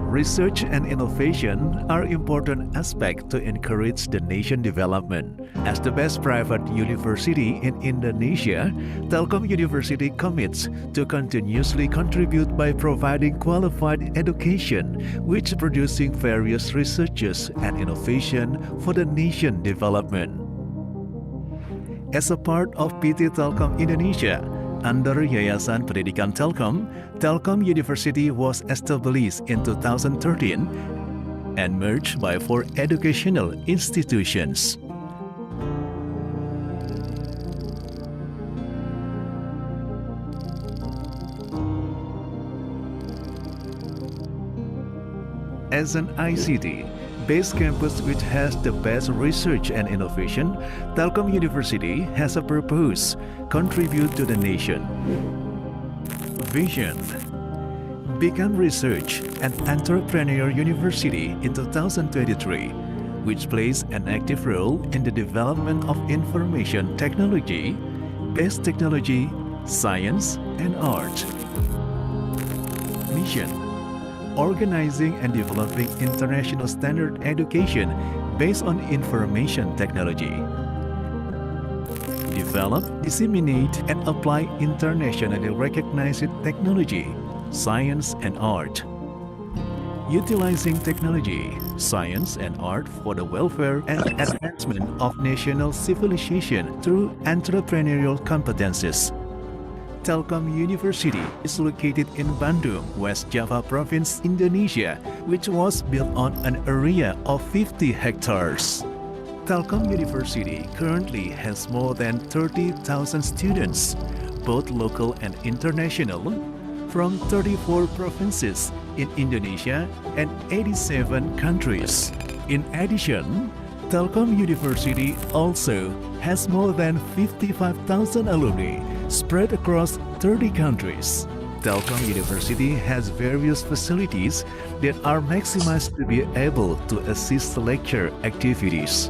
Research and innovation are important aspects to encourage the nation development. As the best private university in Indonesia, Telkom University commits to continuously contribute by providing qualified education, which producing various researches and innovation for the nation development. As a part of PT Telkom Indonesia, under Yayasan Pendidikan Telkom, Telkom University was established in 2013 and merged by 4 educational institutions. As an ICT-based campus which has the best research and innovation, Telkom University has a purpose: contribute to the nation. Vision: become research and entrepreneur university in 2023, which plays an active role in the development of information technology, base technology, science, and art. Mission: organizing and developing international standard education based on information technology. Develop, disseminate, and apply internationally recognized technology, science, and art. Utilizing technology, science, and art for the welfare and advancement of national civilization through entrepreneurial competences. Telkom University is located in Bandung, West Java Province, Indonesia, which was built on an area of 50 hectares. Telkom University currently has more than 30,000 students, both local and international, from 34 provinces in Indonesia and 87 countries. In addition, Telkom University also has more than 55,000 alumni spread across 30 countries. Telkom University has various facilities that are maximized to be able to assist lecture activities.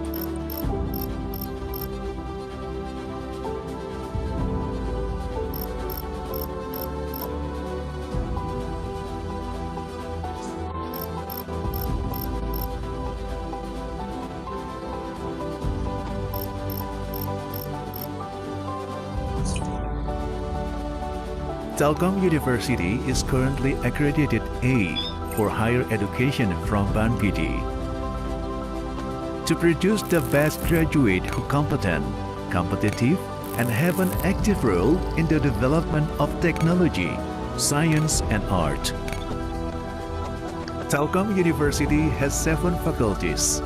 Telkom University is currently accredited A for higher education from BANPT. To produce the best graduate who competent, competitive, and have an active role in the development of technology, science, and art. Telkom University has 7 faculties: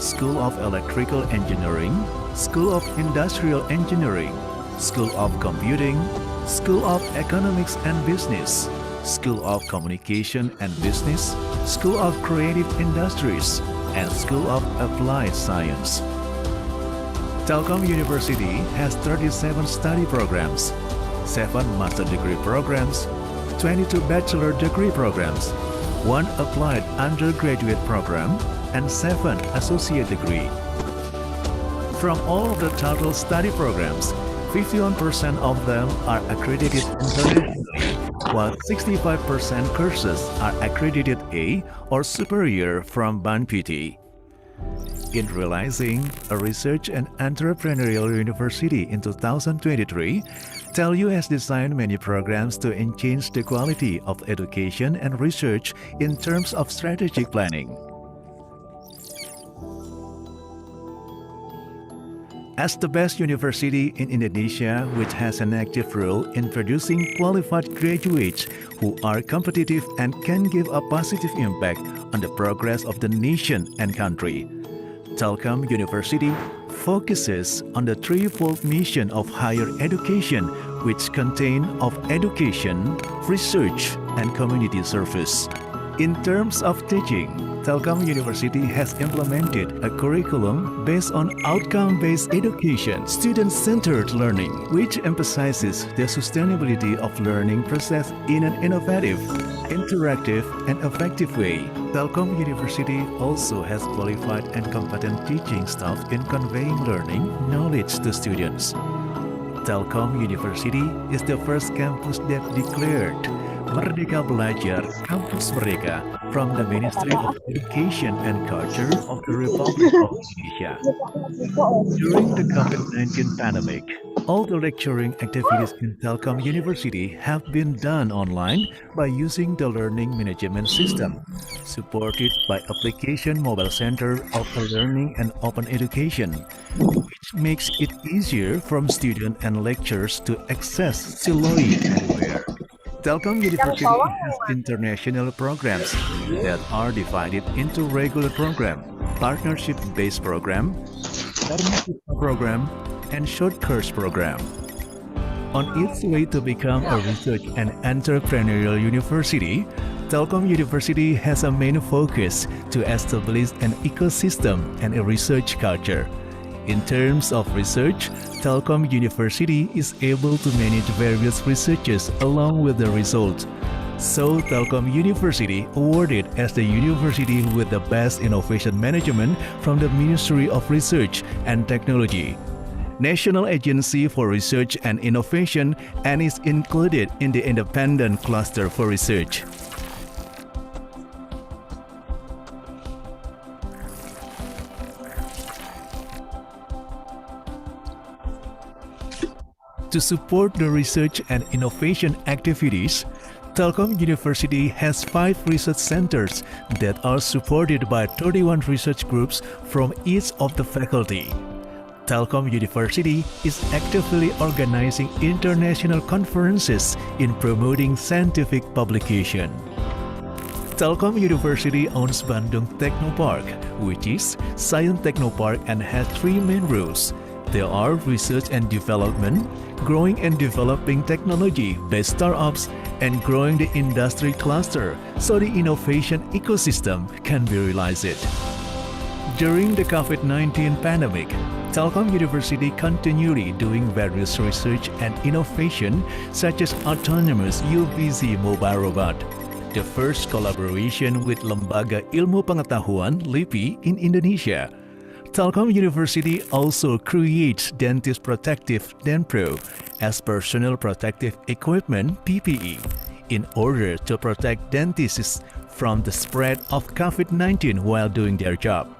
School of Electrical Engineering, School of Industrial Engineering, School of Computing, School of Economics and Business, School of Communication and Business, School of Creative Industries, and School of Applied Science. Telkom University has 37 study programs, 7 master degree programs, 22 bachelor degree programs, 1 applied undergraduate program, and 7 associate degree. From all of the total study programs, 51% of them are accredited internationally, while 65% courses are accredited A or superior from BANPT. In realizing a research and entrepreneurial university in 2023, TELU has designed many programs to enhance the quality of education and research in terms of strategic planning. As the best university in Indonesia, which has an active role in producing qualified graduates who are competitive and can give a positive impact on the progress of the nation and country, Telkom University focuses on the threefold mission of higher education, which contain of education, research, and community service. In terms of teaching, Telkom University has implemented a curriculum based on outcome-based education, student-centered learning, which emphasizes the sustainability of learning process in an innovative, interactive, and effective way. Telkom University also has qualified and competent teaching staff in conveying learning knowledge to students. Telkom University is the first campus that declared Merdeka Belajar Kampus Merdeka from the Ministry of Education and Culture of the Republic of Indonesia. During the COVID-19 pandemic, all the lecturing activities in Telkom University have been done online by using the learning management system, supported by application mobile center of learning and open education, which makes it easier from students and lecturers to access Siloe anywhere. Telkom University has international programs that are divided into regular program, partnership-based program, program, and short course program. On its way to become a research and entrepreneurial university, Telkom University has a main focus to establish an ecosystem and a research culture. In terms of research, Telkom University is able to manage various researches along with the results. So, Telkom University awarded as the university with the best innovation management from the Ministry of Research and Technology, National Agency for Research and Innovation, and is included in the Independent Cluster for Research. To support the research and innovation activities, Telkom University has 5 research centers that are supported by 31 research groups from each of the faculty. Telkom University is actively organizing international conferences in promoting scientific publication. Telkom University owns Bandung Technopark, which is Science Technopark and has 3 main roles. There are research and development, growing and developing technology-based startups, and growing the industry cluster so the innovation ecosystem can be realized. During the COVID-19 pandemic, Telkom University continually doing various research and innovation such as autonomous UVZ mobile robot, the first collaboration with Lembaga Ilmu Pengetahuan (LIPI) in Indonesia. Telkom University also creates dentist protective DenPro as personal protective equipment (PPE) in order to protect dentists from the spread of COVID-19 while doing their job.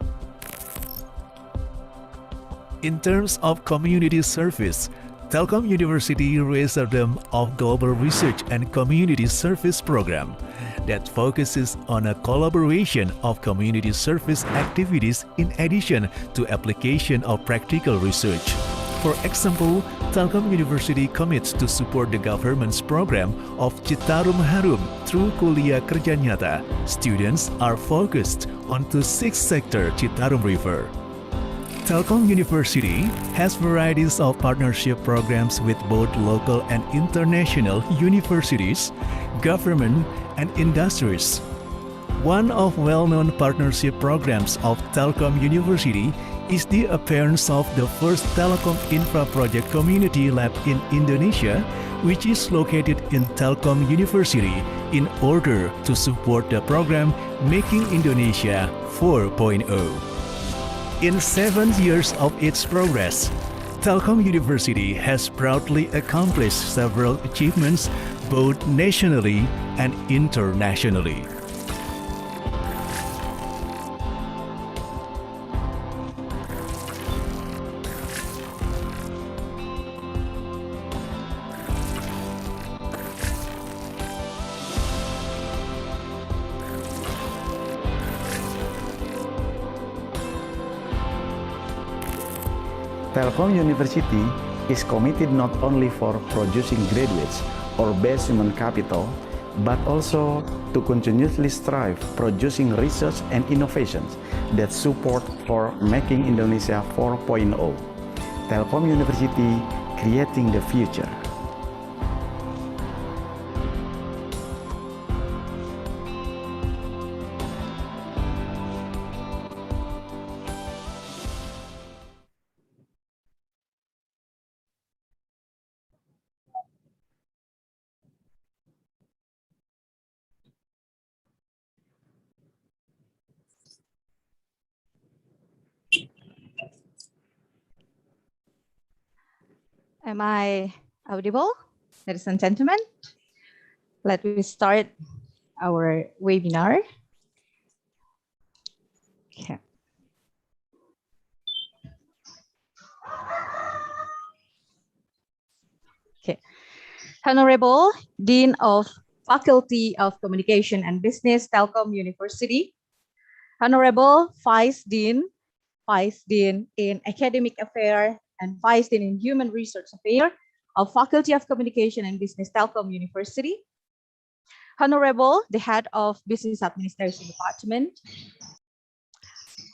In terms of community service, Telkom University raised a rhythm of global research and community service program that focuses on a collaboration of community service activities in addition to application of practical research. For example, Telkom University commits to support the government's program of Citarum Harum through Kuliah Kerja Nyata. Students are focused onto 6 sector Citarum River. Telkom University has varieties of partnership programs with both local and international universities, government, and industries. One of well-known partnership programs of Telkom University is the appearance of the first Telecom Infra Project Community Lab in Indonesia, which is located in Telkom University in order to support the program Making Indonesia 4.0. In 7 years of its progress, Telkom University has proudly accomplished several achievements both nationally and internationally. Telkom University is committed not only for producing graduates or base human capital, but also to continuously strive producing research and innovations that support for making Indonesia 4.0. Telkom University creating the future. Am I audible, ladies and gentlemen? Let me start our webinar. Okay. Okay. Honorable Dean of Faculty of Communication and Business, Telkom University. Honorable Vice Dean in Academic Affairs and Vice Dean in Human Resource Affairs of Faculty of Communication and Business, Telkom University. Honorable, the Head of Business Administration Department.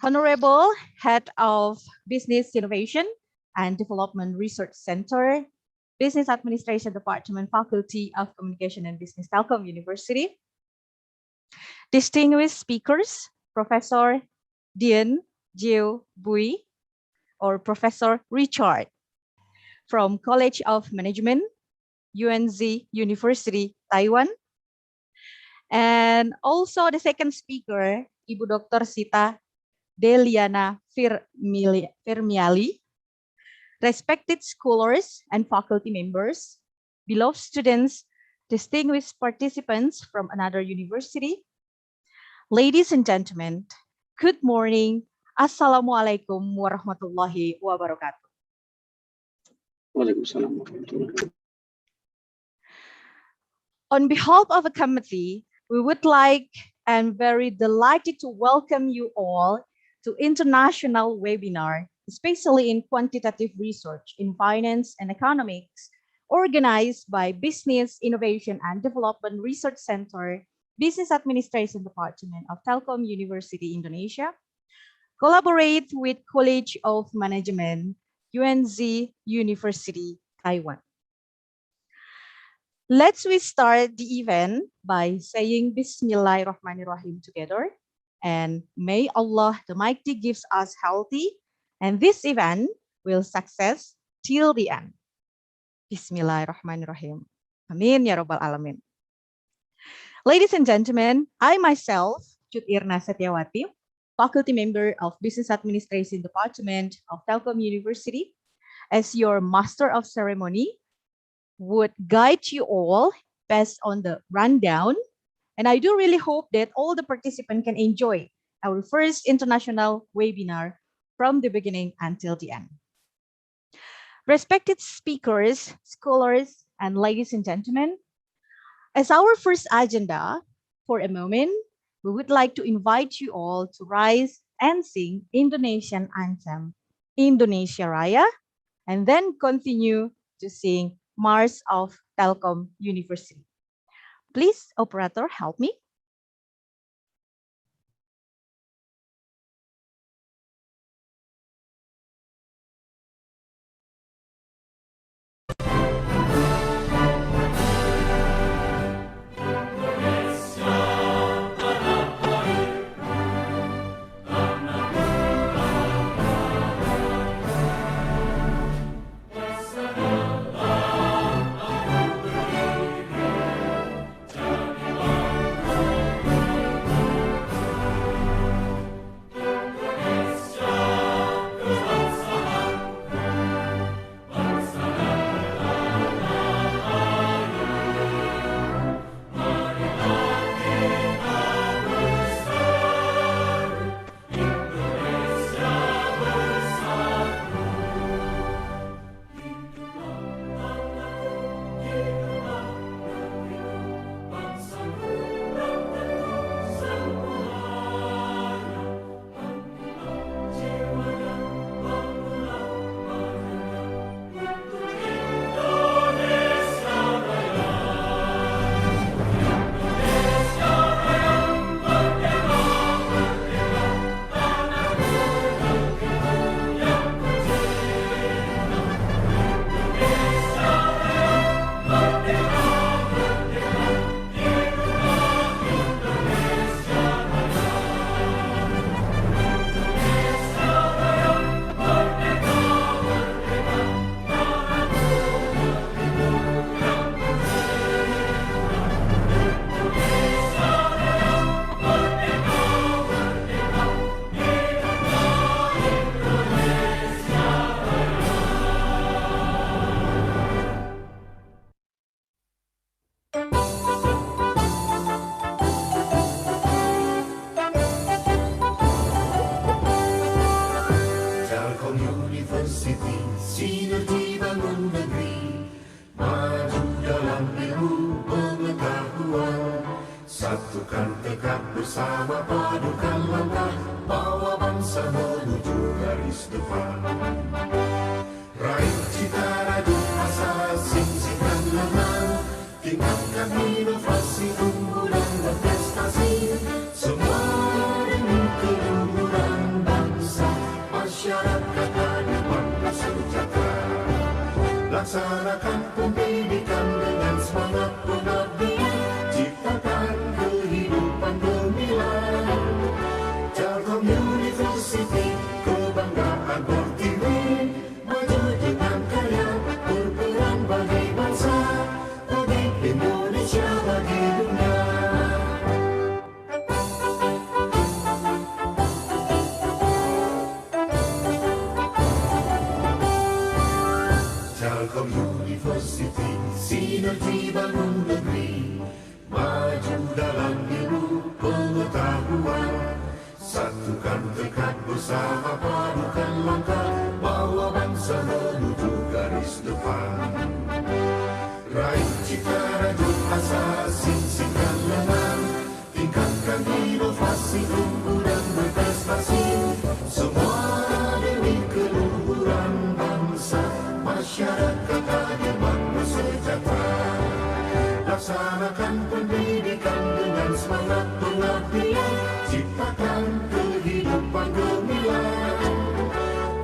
Honorable Head of Business Innovation and Development Research Center, Business Administration Department, Faculty of Communication and Business, Telkom University. Distinguished speakers, Professor Dien Jiu Bui, or Professor Richard from College of Management, UNZ University, Taiwan. And also the second speaker, Ibu Dr. Sita Deliana Firmiali, respected scholars and faculty members, beloved students, distinguished participants from another university. Ladies and gentlemen, good morning. Assalamualaikum warahmatullahi wabarakatuh. Waalaikumsalam warahmatullahi. On behalf of the committee, we would like and very delighted to welcome you all to international webinar, especially in quantitative research in finance and economics, organized by Business Innovation and Development Research Center, Business Administration Department of Telkom University, Indonesia, collaborate with College of Management, UNZ University, Taiwan. Let's start the event by saying Bismillahirrahmanirrahim together. And may Allah the Mighty gives us healthy, and this event will success till the end. Bismillahirrahmanirrahim. Amin ya Rabbal Alamin. Ladies and gentlemen, I myself, Cut Irna Setiawati, faculty member of Business Administration Department of Telkom University, as your Master of Ceremony, would guide you all based on the rundown. And I do really hope that all the participants can enjoy our first international webinar from the beginning until the end. Respected speakers, scholars, and ladies and gentlemen, as our first agenda, for a moment, we would like to invite you all to rise and sing Indonesian anthem, Indonesia Raya, and then continue to sing Mars of Telkom University. Please, operator, help me. University, sinergi bangun negeri, maju dalam ilmu pengetahuan, satukan tekad bersama, padukan langkah, bawa bangsa menuju garis depan. Raih cita radu asa, sing-singkan lengan, tingkatkan inovasi, unggulan dan prestasi, semua demi keluhuran bangsa, masyarakat adil makmur sejahtera. Laksanakan pendidikan dengan semangat pengabdian, ciptakan kehidupan gemilang. Telkom University, kebanggaan pertiwi, maju dengan karya, berperan bagi bangsa, bagi Indonesia, bagi dunia. Telkom University, sinergi bangun negeri, maju dalam ilmu pengetahuan, satukan tekad bersama, padukan langkah, bawa bangsa menuju garis depan. Raih cita raju asa, sing-singkan lengan, tingkatkan inovasi, unggulan berprestasi, semua demi keluhuran bangsa, masyarakat adil makmur sejahtera. Laksanakan pendidikan dengan semangat pengabdian, ciptakan kehidupan gemilang.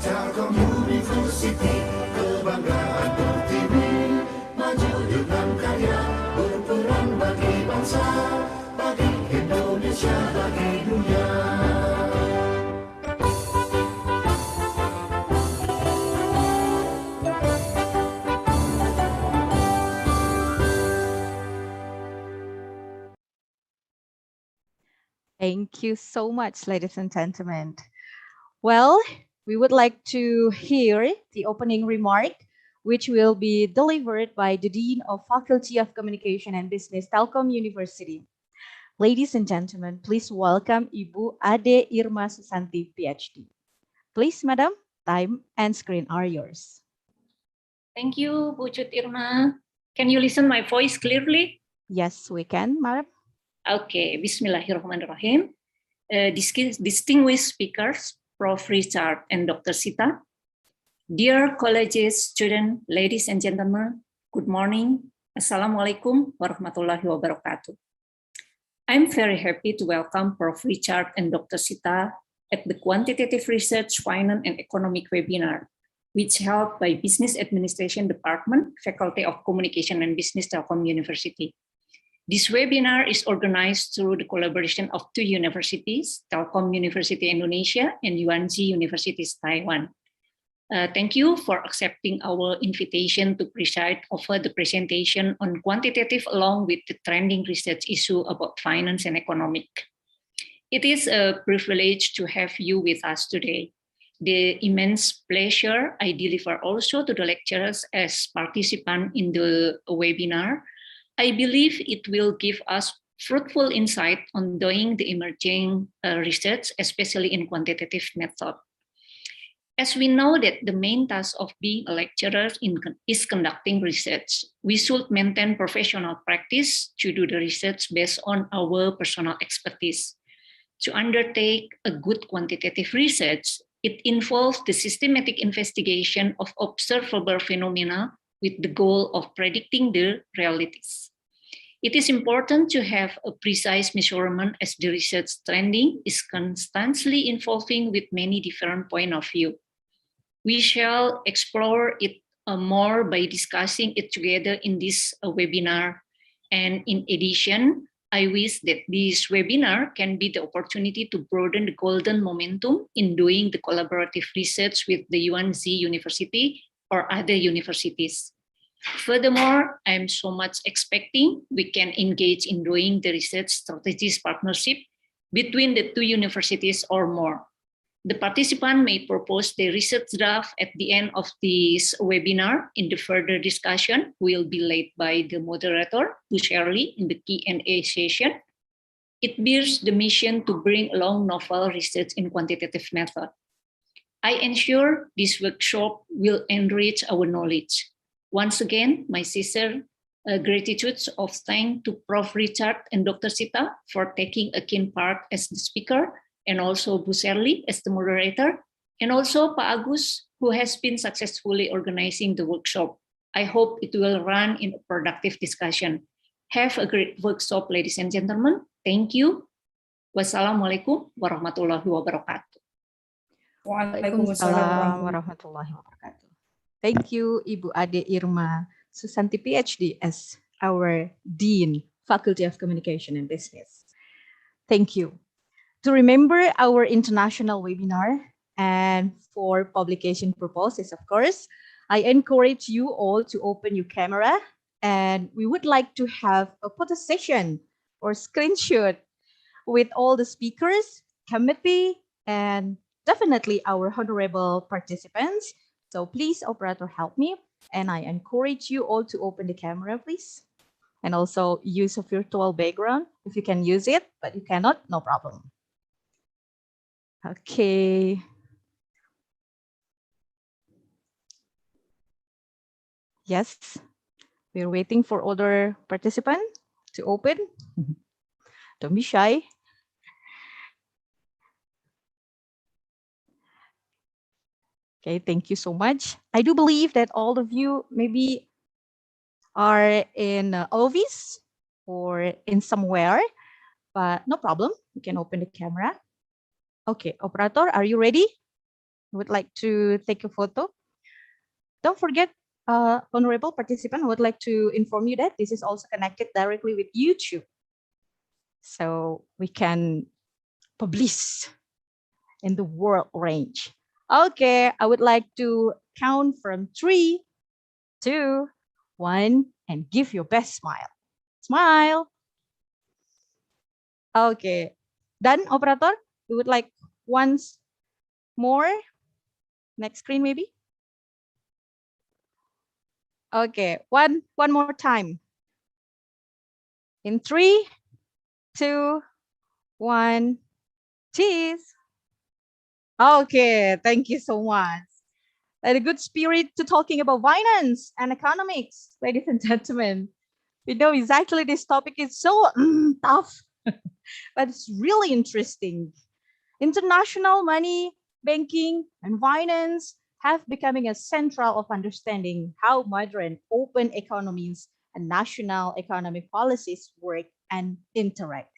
Telkom University, kebanggaan pertiwi, maju dengan karya, berperan bagi bangsa, bagi Indonesia, bagi dunia. Thank you so much, ladies and gentlemen. Well, we would like to hear the opening remark, which will be delivered by the Dean of Faculty of Communication and Business, Telkom University. Ladies and gentlemen, please welcome Ibu Ade Irma Susanti, PhD. Please, Madam, time and screen are yours. Thank you, Bu Cut Irma. Can you listen my voice clearly? Yes, we can, Madam. Okay, Bismillahirrahmanirrahim. Distinguished speakers, Prof. Richard and Dr. Sita, dear colleges, students, ladies and gentlemen, good morning. Assalamualaikum warahmatullahi wabarakatuh. I'm very happy to welcome Prof. Richard and Dr. Sita at the Quantitative Research, Finance and Economic webinar, which held by Business Administration Department, Faculty of Communication and Business, Telkom University. This webinar is organized through the collaboration of two universities, Telkom University Indonesia and UNC University Taiwan. Thank you for accepting our invitation to preside over the presentation on quantitative along with the trending research issue about finance and economic. It is a privilege to have you with us today. The immense pleasure I deliver also to the lecturers as participants in the webinar. I believe it will give us fruitful insight on doing the emerging research, especially in quantitative method. As we know that the main task of being a lecturer is conducting research, we should maintain professional practice to do the research based on our personal expertise. To undertake a good quantitative research, it involves the systematic investigation of observable phenomena with the goal of predicting the realities. It is important to have a precise measurement as the research trending is constantly evolving with many different points of view. We shall explore it more by discussing it together in this webinar. And in addition, I wish that this webinar can be the opportunity to broaden the golden momentum in doing the collaborative research with the UNC University or other universities. Furthermore, I'm so much expecting we can engage in doing the research strategies partnership between the two universities or more. The participant may propose the research draft at the end of this webinar. In the further discussion will be led by the moderator, Bu Shirley, in the Q&A session. It bears the mission to bring along novel research in quantitative method. I ensure this workshop will enrich our knowledge. Once again, my sincere gratitude of thanks to Prof. Richard and Dr. Sita for taking a keen part as the speaker, and also Bu Serli as the moderator, and also Pak Agus, who has been successfully organizing the workshop. I hope it will run in a productive discussion. Have a great workshop, ladies and gentlemen. Thank you. Wassalamualaikum warahmatullahi wabarakatuh. Waalaikumsalam warahmatullahi wabarakatuh. Thank you, Ibu Ade Irma Susanti, PhD, as our Dean, Faculty of Communication and Business. Thank you. To remember our international webinar and for publication purposes, of course, I encourage you all to open your camera, and we would like to have a photo session or screenshot with all the speakers, committee, and definitely our honorable participants. So please, operator, help me. And I encourage you all to open the camera, please. And also use a virtual background if you can use it, but you cannot, no problem. Okay. Yes, we're waiting for other participants to open. Don't be shy. Okay, thank you so much. I do believe that all of you maybe are in office or in somewhere, but no problem. You can open the camera. Okay, operator, are you ready? Would like to take a photo. Don't forget, honorable participant, I would like to inform you that this is also connected directly with YouTube. So we can publish in the world range. Okay, I would like to count from 3, 2, 1, and give your best smile. Smile. Okay, done, operator? We would like once more. Next screen, maybe. Okay, one more time. In 3, 2, 1, cheese. Okay, thank you so much. And a good spirit to talking about finance and economics, ladies and gentlemen. We know exactly this topic is so tough, but it's really interesting. International money, banking, and finance have becoming a central of understanding how modern open economies and national economic policies work and interact.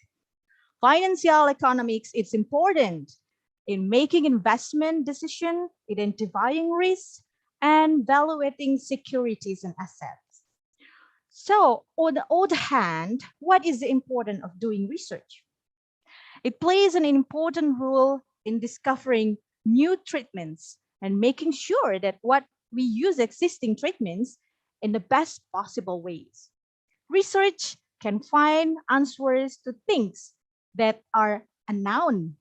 Financial economics is important in making investment decisions, identifying risks, and evaluating securities and assets. So on the other hand, what is the importance of doing research? It plays an important role in discovering new treatments and making sure that what we use existing treatments in the best possible ways. Research can find answers to things that are unknown,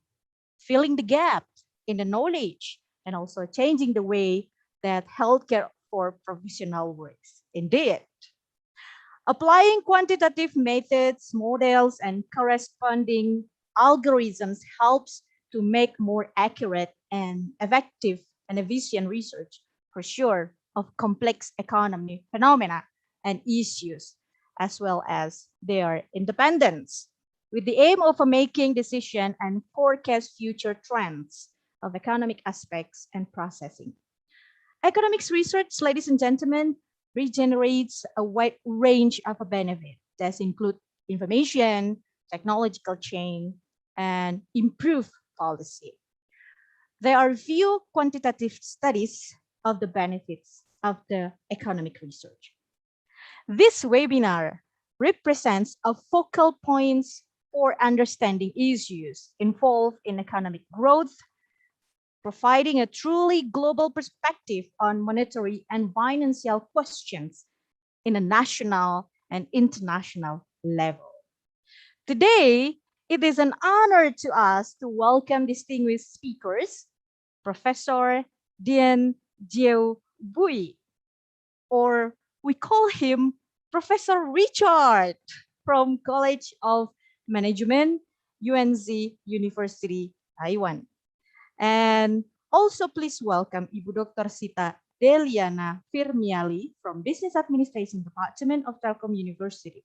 filling the gap in the knowledge, and also changing the way that healthcare for professional works. Indeed, applying quantitative methods, models, and corresponding algorithms helps to make more accurate and effective and efficient research for sure of complex economy phenomena and issues, as well as their independence, with the aim of making decisions and forecast future trends of economic aspects and processing. Economics research, ladies and gentlemen, regenerates a wide range of benefits that include information, technological change, and improved policy. There are few quantitative studies of the benefits of the economic research. This webinar represents a focal point for understanding issues involved in economic growth, providing a truly global perspective on monetary and financial questions in a national and international level. Today, it is an honor to us to welcome distinguished speakers, Professor Dien Dieu Bui, or we call him Professor Richard from College of Management, UNC University, Taiwan. And Also, please welcome Ibu Dr. Sita Deliana Firmiali from Business Administration Department of Telkom University,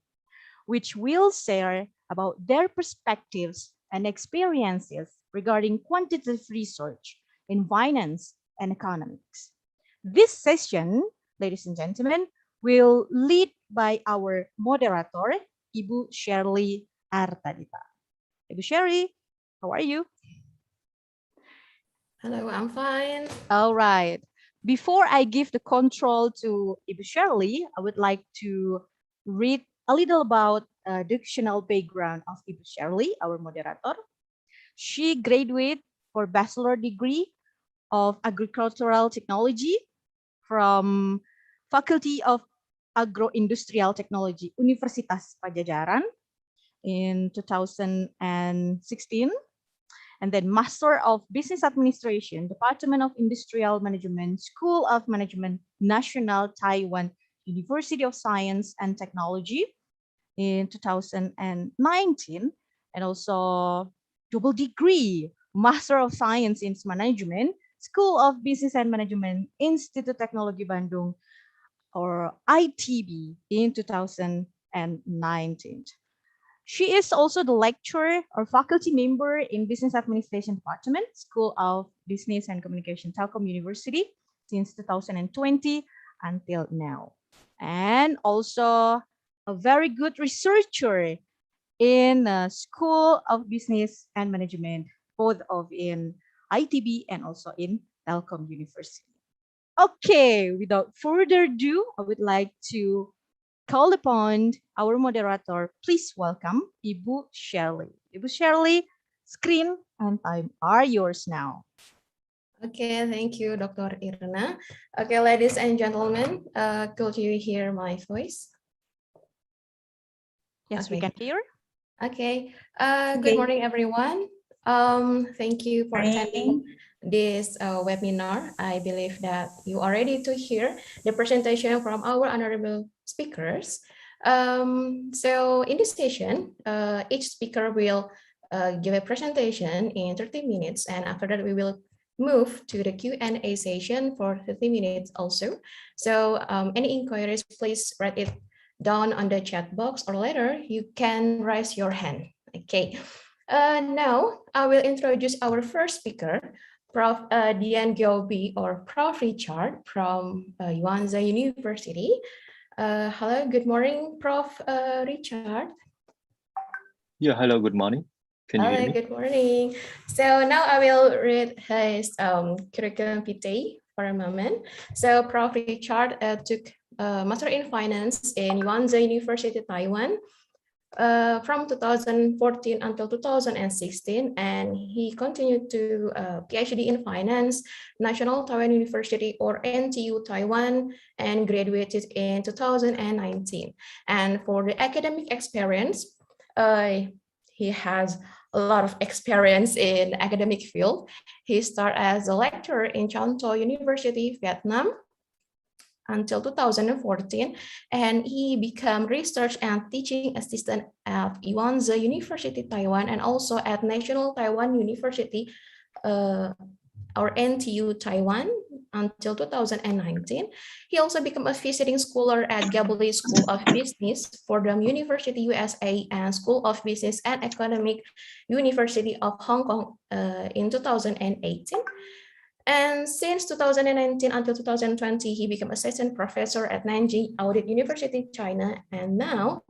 which will share about their perspectives and experiences regarding quantitative research in finance and economics. This session, ladies and gentlemen, will lead by our moderator, Ibu Shirley Artadita. Ibu Shirley, how are you? Hello, I'm fine. All right. Before I give the control to Ibu Shirley, I would like to read a little about the educational background of Ibu Shirley, our moderator. She graduated for bachelor degree of agricultural technology from Faculty of Agroindustrial Technology, Universitas Pajajaran in 2016. And then Master of Business Administration, Department of Industrial Management, School of Management, National Taiwan University of Science and Technology in 2019, and also double degree, Master of Science in Management, School of Business and Management, Institut Teknologi Bandung, or ITB in 2019. She is also the lecturer or faculty member in Business Administration Department, School of Business and Communication, Telkom University, since 2020 until now. And also a very good researcher in School of Business and Management, both of in ITB and also in Telkom University. Okay, without further ado, I would like to call upon our moderator. Please welcome Ibu Shirley. Ibu Shirley, screen and time are yours now. Okay, thank you, Dr. Irna. Okay, ladies and gentlemen, could you hear my voice? Yes, okay. We can hear. Okay, good morning, everyone. Thank you for attending this webinar. I believe that you are ready to hear the presentation from our honorable speakers. So in this session, each speaker will give a presentation in 30 minutes, and after that we will move to the Q&A session for 30 minutes also. So any inquiries, please write it down on the chat box, or later you can raise your hand. Okay. Now I will introduce our first speaker, Prof. Dian Gyobi, or Prof. Richard from Yuanza University. Hello, good morning, Prof. Richard. Yeah, hello, good morning. Can you hear me? Good morning. So now I will read his curriculum vitae for a moment. So Prof. Richard took Master in Finance in Yuanza University, Taiwan, from 2014 until 2016, and he continued to PhD in Finance, National Taiwan University, or NTU Taiwan, and graduated in 2019. And for the academic experience, he has a lot of experience in academic field. He started as a lecturer in Chon Tho University, Vietnam, until 2014, and he became research and teaching assistant at Yuanza University, Taiwan, and also at National Taiwan University, or NTU Taiwan, until 2019. He also became a visiting scholar at Gabonese School of Business, Fordham University, USA, and School of Business and Economic University of Hong Kong in 2018. And since 2019 until 2020, he became assistant professor at Nanjing Audit University, China. And now,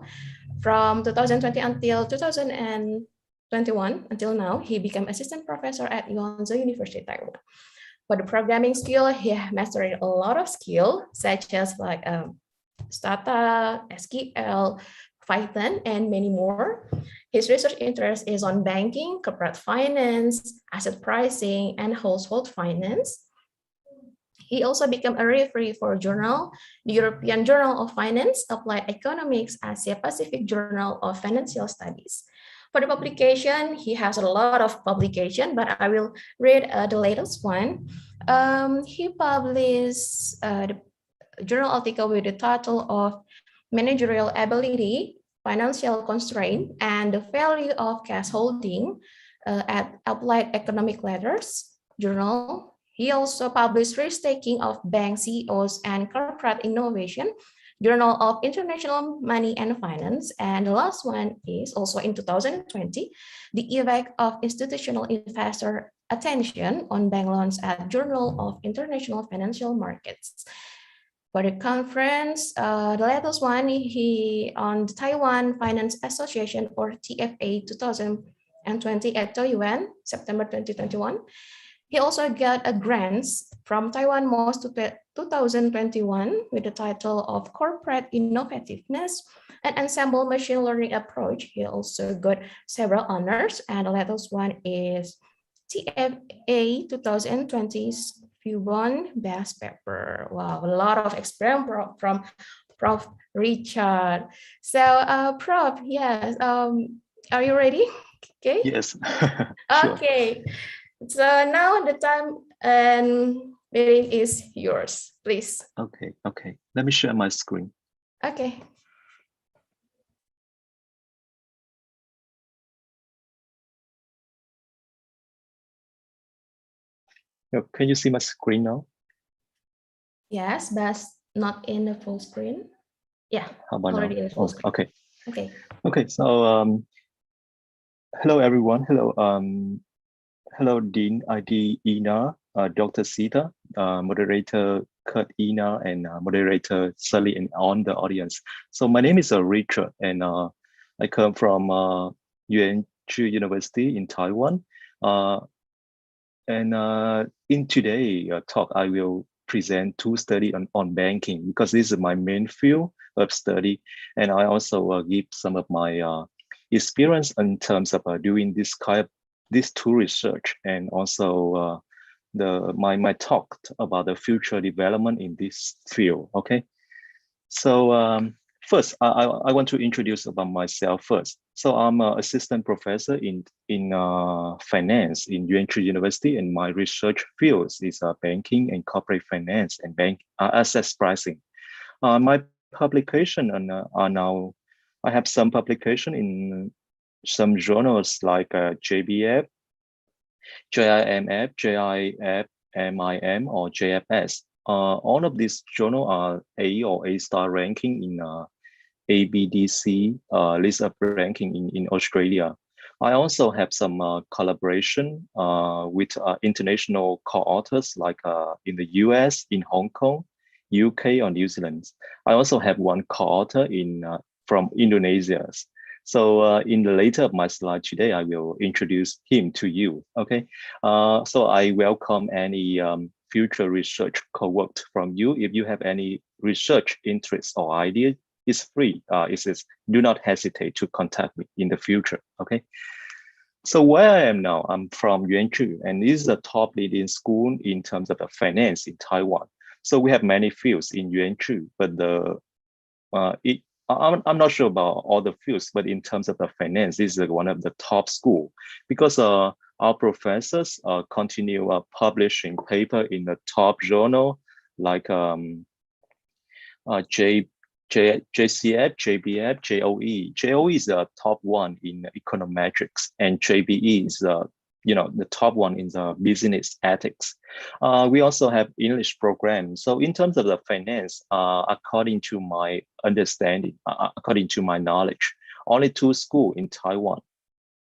from 2020 until 2021, until now, he became assistant professor at Yuanza University, Taiwan. For the programming skill, he mastered a lot of skill, such as like Stata, SQL, Python, and many more. His research interest is on banking, corporate finance, asset pricing, and household finance. He also became a referee for journal, the European Journal of Finance, Applied Economics, Asia Pacific Journal of Financial Studies. For the publication, he has a lot of publication, but I will read the latest one. He published the journal article with the title of Managerial Ability, Financial Constraint, and the Value of Cash Holding at Applied Economic Letters Journal. He also published Risk-Taking of Bank CEOs and Corporate Innovation, Journal of International Money and Finance. And the last one is also in 2020, the effect of institutional investor attention on bank loans at Journal of International Financial Markets. For the conference, the latest one, he on the Taiwan Finance Association, or TFA 2020 at Taiyuan, September 2021. He also got a grant from Taiwan Most 2021 with the title of Corporate Innovativeness and Ensemble Machine Learning Approach. He also got several honors, and the latest one is TFA 2020's Fubon Best Paper. Wow, a lot of experience from Prof. Richard. So, Prof, yes, are you ready? Okay. Yes. Sure. Okay. So now the time and meeting is yours, please. Okay. Let me share my screen. Okay. Can you see my screen now? Yes, but not in the full screen. Yeah, How about already now? in the full screen. Okay. Okay. So hello everyone. Hello Dean ID Ina, Dr. Sita, moderator Kurt Ina, and moderator Sally, and on the audience. So my name is Richard, and I come from UNC University in Taiwan. And in today talk, I will present two studies on banking, because this is my main field of study. And I also give some of my experience in terms of doing this two research, and also my talk about the future development in this field. Okay, so first I want to introduce about myself first. So I'm an assistant professor in finance in UNC University, and my research fields is banking and corporate finance and bank asset pricing. My publication are now, I have some publication in some journals like JBF, JIMF, JIFMIM, or JFS. All of these journals are A or A star ranking in ABDC list of ranking in Australia. I also have some collaboration with international co-authors like in the US, in Hong Kong, UK, or New Zealand. I also have one co-author from Indonesia. So in the later of my slide today, I will introduce him to you. Okay, so I welcome any future research co-work from you. If you have any research interest or idea, it's free. Do not hesitate to contact me in the future. Okay. So where I am now, I'm from UNC, and this is a top leading school in terms of finance in Taiwan. So we have many fields in UNC, but I'm not sure about all the fields, but in terms of the finance, this is one of the top school, because our professors continue publishing paper in the top journal like JCF, JBF, JOE. JOE is the top one in econometrics, and JBE is the top one in the business ethics. We also have English program. So in terms of the finance, according to my understanding, according to my knowledge, only two schools in Taiwan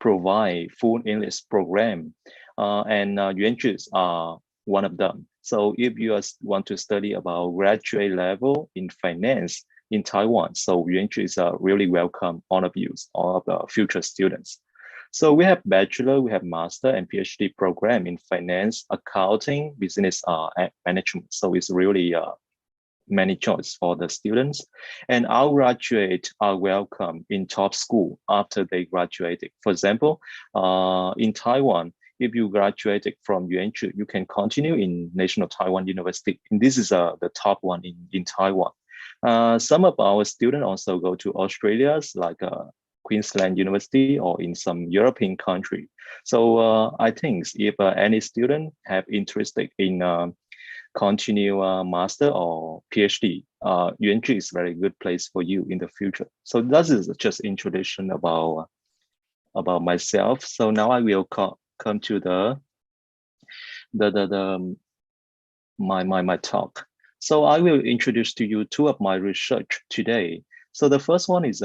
provide full English program, and UNCs are one of them. So if you want to study about graduate level in finance in Taiwan, so UNC is really welcome all of you, all of the future students. So we have bachelor, we have master and PhD program in finance, accounting, business management. So it's really many choice for the students. And our graduates are welcome in top school after they graduated. For example, in Taiwan, if you graduated from UNC, you can continue in National Taiwan University. And this is the top one in Taiwan. Some of our students also go to Australia, like Queensland University, or in some European country. So I think if any student have interested in continue master or PhD, UNC is a very good place for you in the future. So that is just introduction about myself. So now I will come to the my talk. So I will introduce to you two of my research today. So the first one is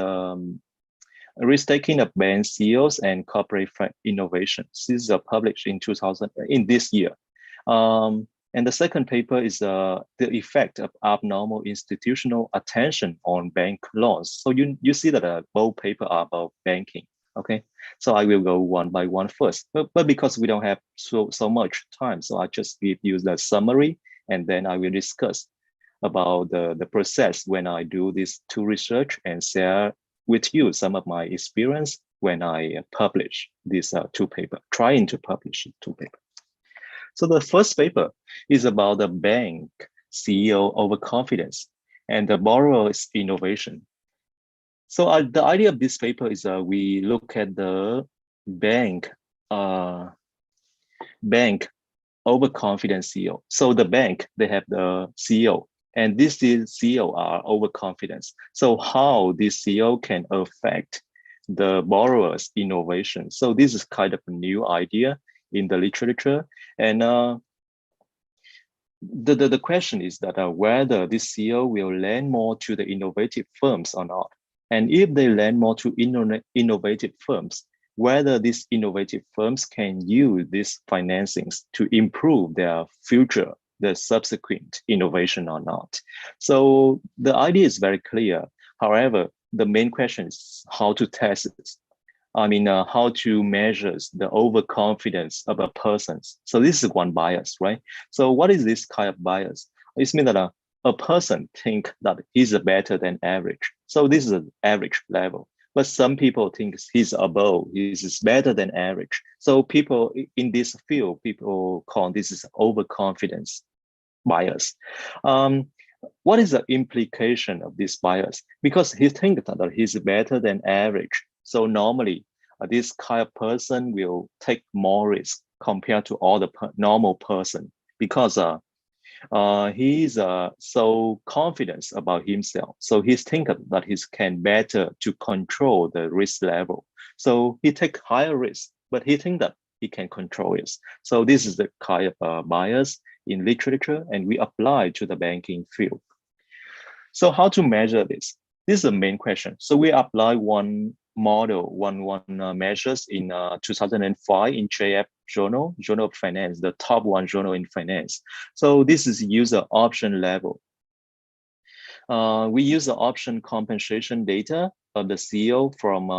risk-taking of bank CEOs and corporate innovations. This is published in this year. And the second paper is the effect of abnormal institutional attention on bank loans. So you see that both papers are about banking. Okay, so I will go one by one first, but because we don't have so much time, so I just give you the summary, and then I will discuss about the process when I do this two research and share with you some of my experience when I publish these two paper, trying to publish two paper. So the first paper is about the bank CEO overconfidence and the borrower's innovation. So the idea of this paper is we look at the bank overconfident CEO. So the bank, they have the CEO, and this CEO are overconfident. So how this CEO can affect the borrower's innovation. So this is kind of a new idea in the literature. And the question is that whether this CEO will lend more to the innovative firms or not. And if they lend more to innovative firms, whether these innovative firms can use these financings to improve their future, the subsequent innovation or not. So the idea is very clear. However, the main question is how to test it. I mean, how to measure the overconfidence of a person. So this is one bias, right? So what is this kind of bias? It means that a person think that he's better than average. So this is an average level. But some people think he's above, he's better than average. So people in this field, people call this is overconfidence bias. What is the implication of this bias? Because he thinks that he's better than average. So normally, this kind of person will take more risk compared to all the normal person because he's so confident about himself. So he's thinking that he can better to control the risk level. So he take higher risk, but he think that he can control it. So this is the kind of bias in literature, and we apply to the banking field. So how to measure this? This is the main question. So we apply one model, one measures in 2005 in JF Journal of Finance, the top one journal in finance. So this is user option level. We use the option compensation data of the CEO from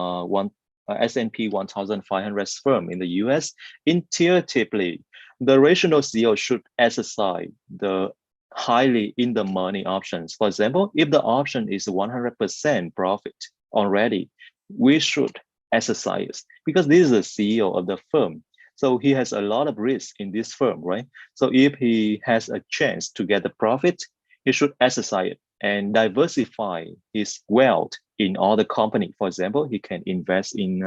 S&P 1,500 firm in the US. Intuitively, the rational CEO should exercise the highly in the money options. For example, if the option is 100% profit already, we should exercise because this is the CEO of the firm. So he has a lot of risk in this firm, right? So if he has a chance to get the profit, he should exercise it and diversify his wealth in other company. For example, he can invest in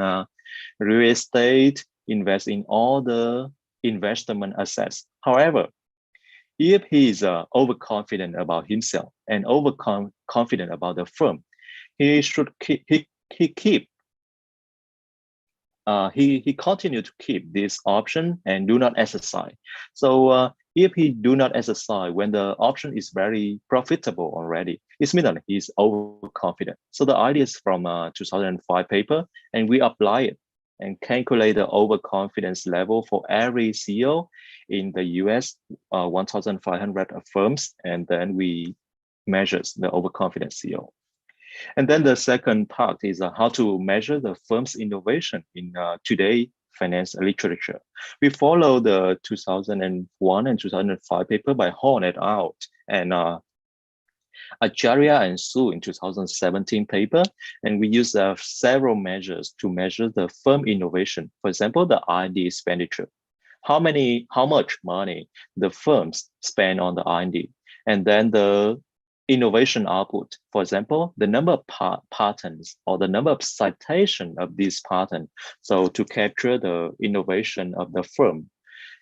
real estate, invest in all the investment assets. However, if he is overconfident about himself and overconfident about the firm, he should he continue to keep this option and do not exercise. So if he do not exercise when the option is very profitable already, it means that he's overconfident. So the idea is from 2005 paper, and we apply it and calculate the overconfidence level for every CEO in the US 1,500 firms, and then we measure the overconfident CEO. And then the second part is how to measure the firm's innovation in today finance literature. We follow the 2001 and 2005 paper by Horn et al. And Acara and Su in 2017 paper, and we use several measures to measure the firm innovation. For example, the R&D expenditure. How much money the firms spend on the R&D, and then the innovation output. For example, the number of patents or the number of citation of this patent. So to capture the innovation of the firm.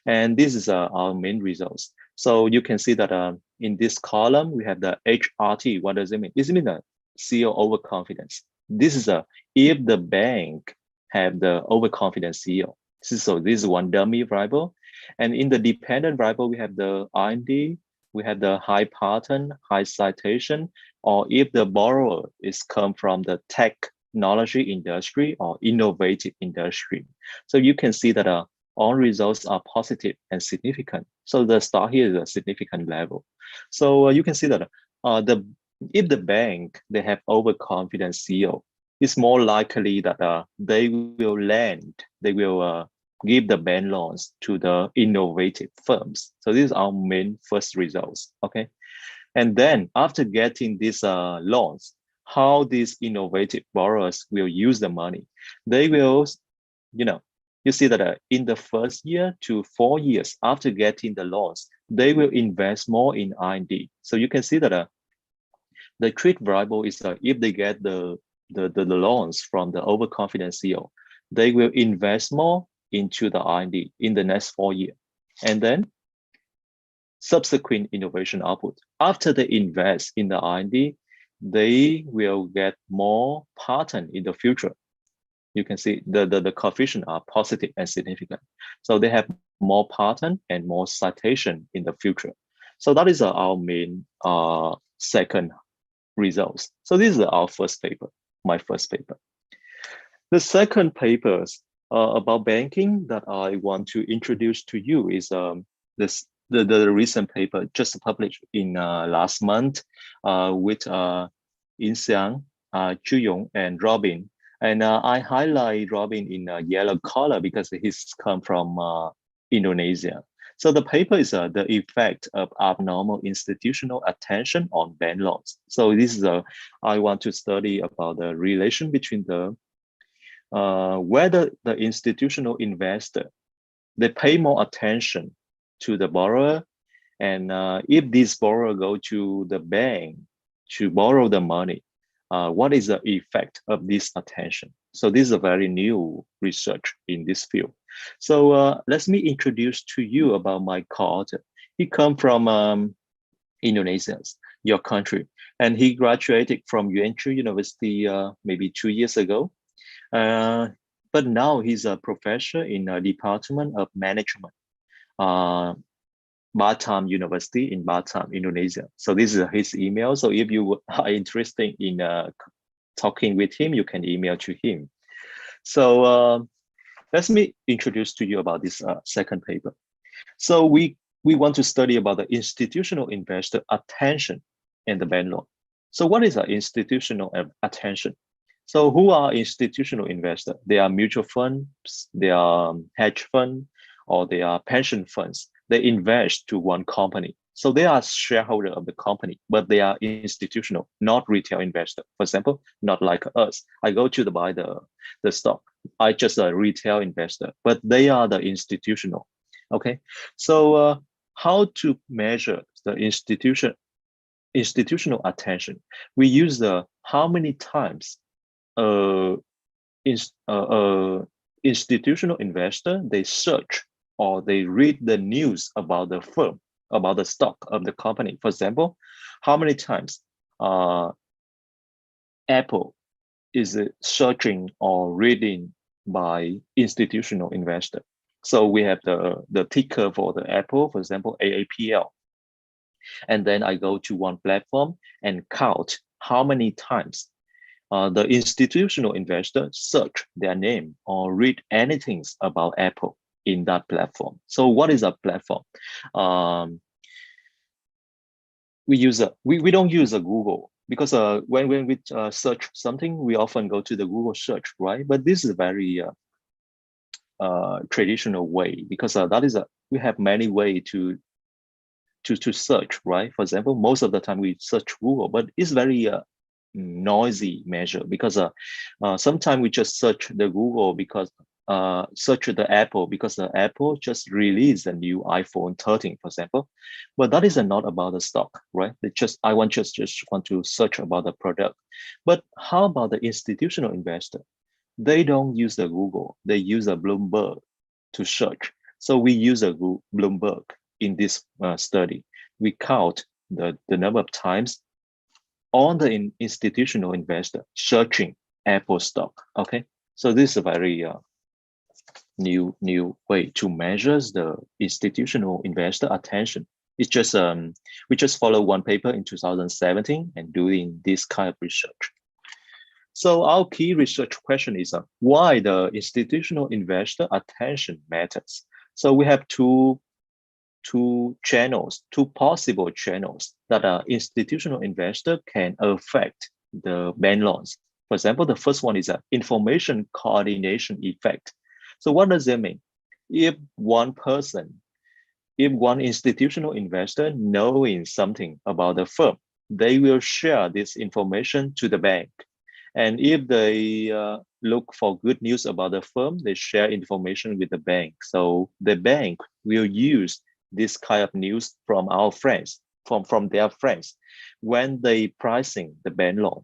And this is our main results. So you can see that in this column, we have the HRT. What does it mean? It means the CEO overconfidence. This is if the bank have the overconfident CEO. So this is one dummy variable. And in the dependent variable, we have the R&D we have the high pattern, high citation, or if the borrower is come from the technology industry or innovative industry. So you can see that all results are positive and significant. So the star here is a significant level. So you can see that if the bank, they have overconfident CEO, it's more likely that they will give the bank loans to the innovative firms. So this is our main first results, okay? And then after getting these loans, how these innovative borrowers will use the money. They will, you see that in the first year to 4 years after getting the loans, they will invest more in R&D. So you can see that the trick variable is if they get the loans from the overconfident CEO, they will invest more into the R&D in the next 4 years. And then subsequent innovation output. After they invest in the R&D, they will get more patent in the future. You can see the coefficient are positive and significant. So they have more patent and more citation in the future. So that is our main second results. So this is our first paper, my first paper. The second papers about banking that I want to introduce to you is the recent paper just published in last month with Inxiang, Chuyong, and Robin. And I highlight Robin in yellow color because he's come from Indonesia. So the paper is the effect of abnormal institutional attention on bank loans. So this is I want to study about the relation between the whether the institutional investor, they pay more attention to the borrower, and if this borrower go to the bank to borrow the money, what is the effect of this attention? So this is a very new research in this field. So let me introduce to you about my co-author. He come from Indonesia, your country, and he graduated from Yuanchu University maybe 2 years ago. But now he's a professor in a Department of Management, Batam University in Batam, Indonesia. So this is his email. So if you are interested in talking with him, you can email to him. So let me introduce to you about this second paper. So we want to study about the institutional investor attention in the bank loan. So what is an institutional attention? So who are institutional investors? They are mutual funds, they are hedge fund, or they are pension funds. They invest to one company. So they are shareholder of the company, but they are institutional, not retail investor. For example, not like us. I go to buy the stock. I just a retail investor, but they are the institutional. Okay. So how to measure the institutional attention? We use the how many times institutional investor, they search or they read the news about the firm, about the stock of the company. For example, how many times Apple is searching or reading by institutional investor. So we have the ticker for the Apple, for example, AAPL. And then I go to one platform and count how many times the institutional investor search their name or read anything about Apple in that platform. So what is a platform? We don't use a Google because when we search something, we often go to the Google search, right? But this is a very traditional way because that is we have many ways to search, right? For example, most of the time we search Google, but it's very noisy measure because sometimes we just search the Google because search the Apple because the Apple just released a new iPhone 13, for example, but that is not about the stock, right? It just I just want to search about the product. But how about the institutional investor? They don't use the Google, they use a Bloomberg to search. So we use a Bloomberg in this study. We count the number of times on the institutional investor searching Apple stock. Okay, so this is a very new way to measure the institutional investor attention It's just we just follow one paper in 2017 and doing this kind of research. So our key research question is why the institutional investor attention matters. So we have two possible channels that an institutional investor can affect the bank loans. For example, the first one is an information coordination effect. So what does that mean? If one institutional investor knowing something about the firm, they will share this information to the bank. And if they look for good news about the firm, they share information with the bank. So the bank will use this kind of news from our friends, from their friends, when they pricing the bank loan.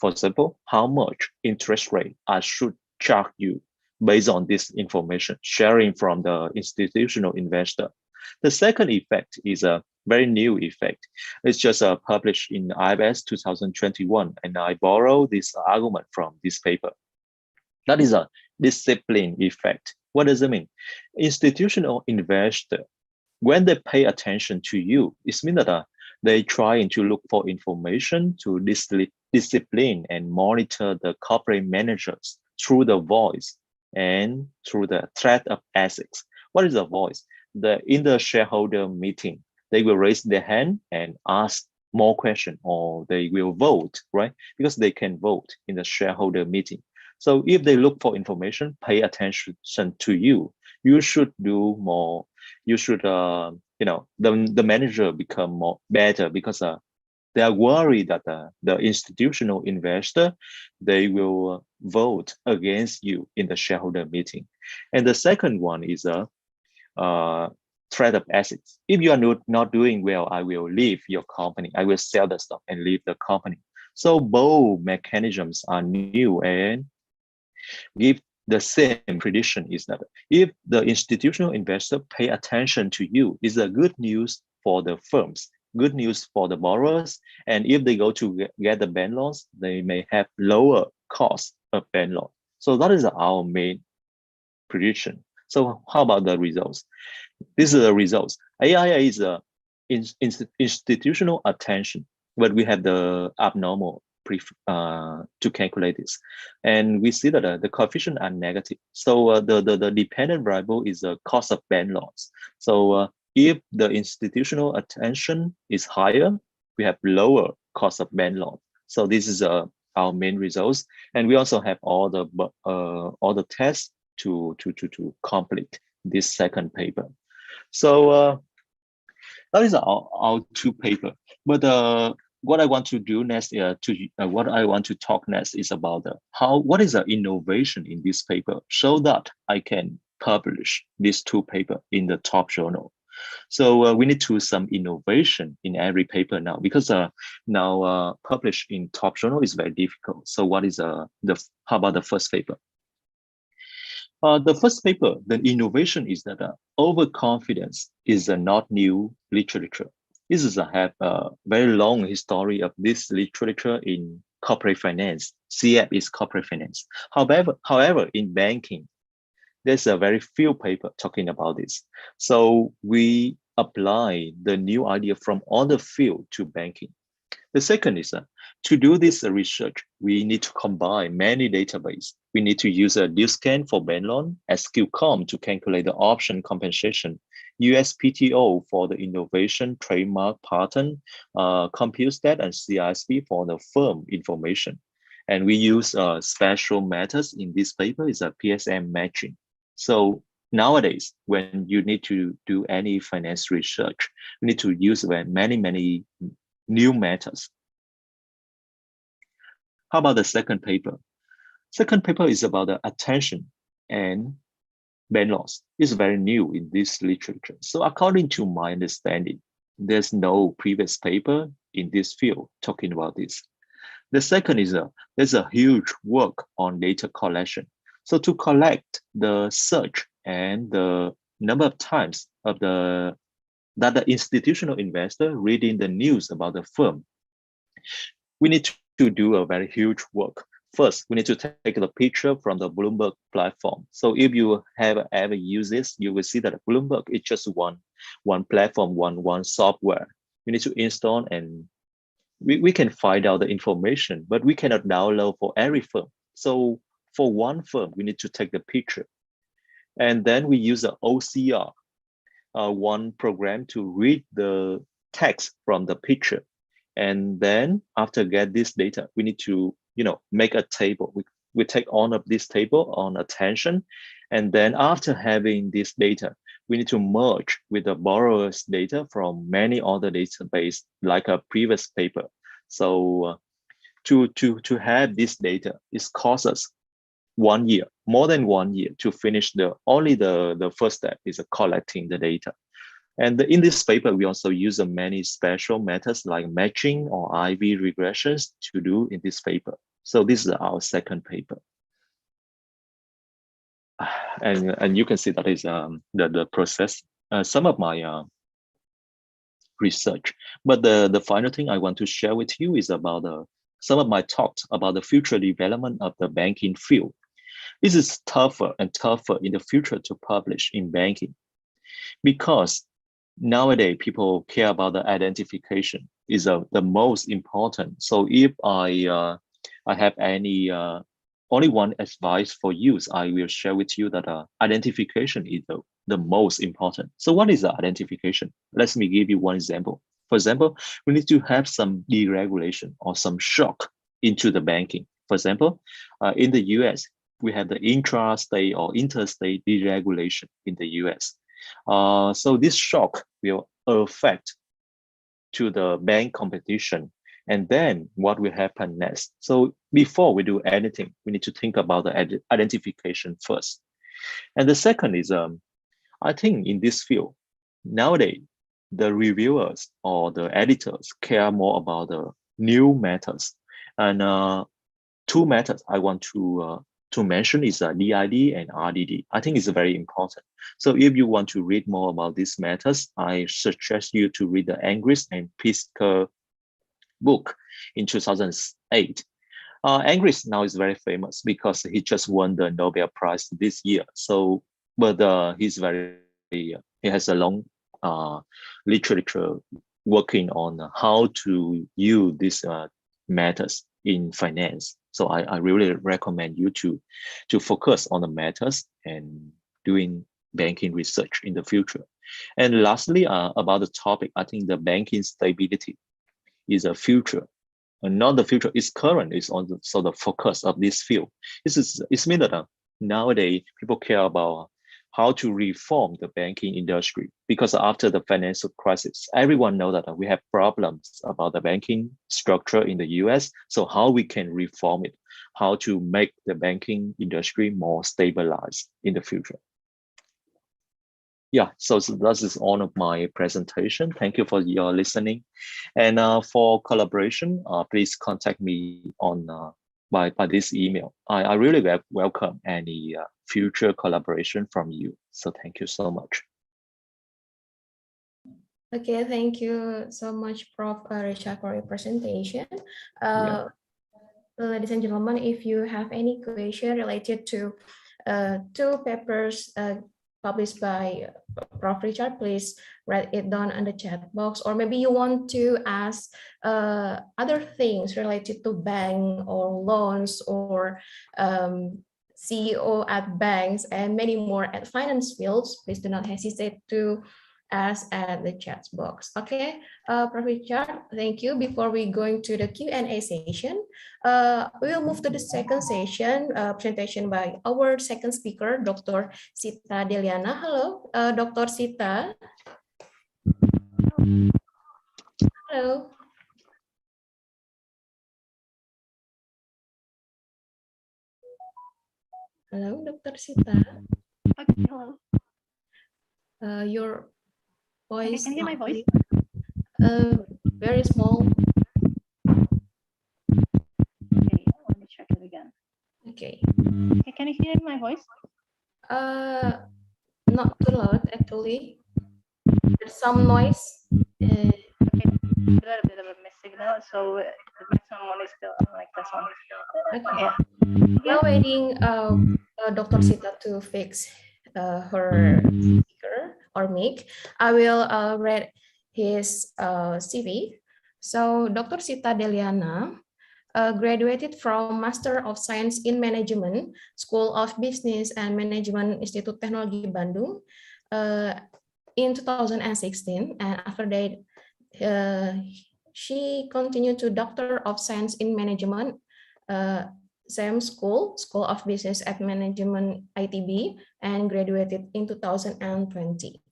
For example, how much interest rate I should charge you based on this information sharing from the institutional investor. The second effect is a very new effect. It's just published in IBS 2021, and I borrow this argument from this paper. That is a discipline effect. What does it mean? Institutional investor, when they pay attention to you, it means that they trying to look for information to discipline and monitor the corporate managers through the voice and through the threat of ethics. What is the voice? In the shareholder meeting, they will raise their hand and ask more questions, or they will vote, right? Because they can vote in the shareholder meeting. So if they look for information, pay attention to you, you should do more. You should, the manager become more better, because they are worried that the institutional investor, they will vote against you in the shareholder meeting. And the second one is threat of assets. If you are not doing well, I will leave your company. I will sell the stock and leave the company. So both mechanisms are new and give the same prediction, is that if the institutional investor pay attention to you, is a good news for the firms, good news for the borrowers. And if they go to get the bank loans, they may have lower cost of bank loan. So that is our main prediction. So how about the results? These are the results. AIA is a institutional attention, but we have the abnormal to calculate this, and we see that the coefficient are negative. So the dependent variable is the cost of bank loans. So if the institutional attention is higher, we have lower cost of bank loan. So this is our main results, and we also have all the tests to complete this second paper. So that is our two paper. But what I want to do next, what I want to talk next is about what is the innovation in this paper, so that I can publish these two paper in the top journal. So we need to some innovation in every paper now, because now publish in top journal is very difficult. So what is how about the first paper? The first paper, the innovation is that overconfidence is not new literature. This is have a very long history of this literature in corporate finance. CF is corporate finance. However, in banking, there's a very few paper talking about this. So we apply the new idea from other field to banking. The second is to do this research, we need to combine many databases. We need to use a DScan for bank loan, SQCOM to calculate the option compensation, USPTO for the innovation, trademark, patent, CompuStat, and CISP for the firm information. And we use special methods in this paper is a PSM matching. So nowadays, when you need to do any finance research, you need to use many new methods. How about the second paper? Second paper is about the attention and bank loans. It's very new in this literature. So according to my understanding, there's no previous paper in this field talking about this. The second is there's a huge work on data collection. So to collect the search and the number of times of that the institutional investor reading the news about the firm, we need to do a very huge work first, we need to take the picture from the Bloomberg platform. So if you have ever used this, you will see that Bloomberg is just one platform, one software. You need to install, and we can find out the information, but we cannot download for every firm. So for one firm, we need to take the picture. And then we use the OCR, one program to read the text from the picture. And then after get this data, we need to make a table. We take all of this table on attention. And then after having this data, we need to merge with the borrower's data from many other database, like a previous paper. So to have this data, it costs us 1 year, more than 1 year to finish only the first step is collecting the data. And in this paper, we also use many special methods like matching or IV regressions to do in this paper. So this is our second paper. And you can see that is the process, some of my research. But the final thing I want to share with you is about some of my thoughts about the future development of the banking field. This is tougher and tougher in the future to publish in banking, because nowadays people care about the identification is the most important. So if I have any only one advice for you, I will share with you that identification is the most important. So what is the identification? Let me give you one example. For example, we need to have some deregulation or some shock into the banking. For example, in the US, we have the intra-state or interstate deregulation in the US. So this shock will affect to the bank competition. And then what will happen next? So before we do anything, we need to think about the identification first. And the second is, I think in this field, nowadays, the reviewers or the editors care more about the new methods. And two methods I want to mention is DID and RDD. I think it's very important. So if you want to read more about these methods, I suggest you to read the Angris and Pisker book in 2008. Angris now is very famous because he just won the Nobel Prize this year. So, but he has a long literature working on how to use these methods in finance. So I really recommend you to focus on the methods and doing banking research in the future. And lastly, about the topic, I think the banking stability is a future, and not the future, it's current, is also the focus of this field. It's mean that nowadays people care about how to reform the banking industry, because after the financial crisis, everyone knows that we have problems about the banking structure in the US. So how we can reform it, how to make the banking industry more stabilized in the future. Yeah, so that is all of my presentation. Thank you for your listening. And for collaboration, please contact me on by this email. I really welcome any future collaboration from you. So thank you so much. Okay, thank you so much, Prof. Richard, for your presentation. Ladies and gentlemen, if you have any question related to two papers published by Prof. Richard, please write it down on the chat box, or maybe you want to ask other things related to bank or loans or CEO at banks and many more at finance fields. Please do not hesitate to ask at the chat box. Okay, Prof. Richard, thank you. Before we going to the Q&A session, we will move to the second session, presentation by our second speaker, Dr. Sita Deliana. Hello, Dr. Sita. Hello. Hello, Dr. Sita. Okay, hello. Your voice. Can you hear my voice? Very small. Okay, let me check it again. Okay. Okay, can you hear my voice? Not too loud actually. There's some noise. Okay, a little bit of a miss signal, so the maximum someone is still like this one. Okay. Yeah. While waiting, Dr. Sita to fix her speaker or mic, I will read his CV. So Dr. Sita Deliana graduated from Master of Science in Management, School of Business and Management Institut Teknologi Bandung in 2016. And after that, she continued to Doctor of Science in Management, same school of Business and Management ITB, and graduated in 2020.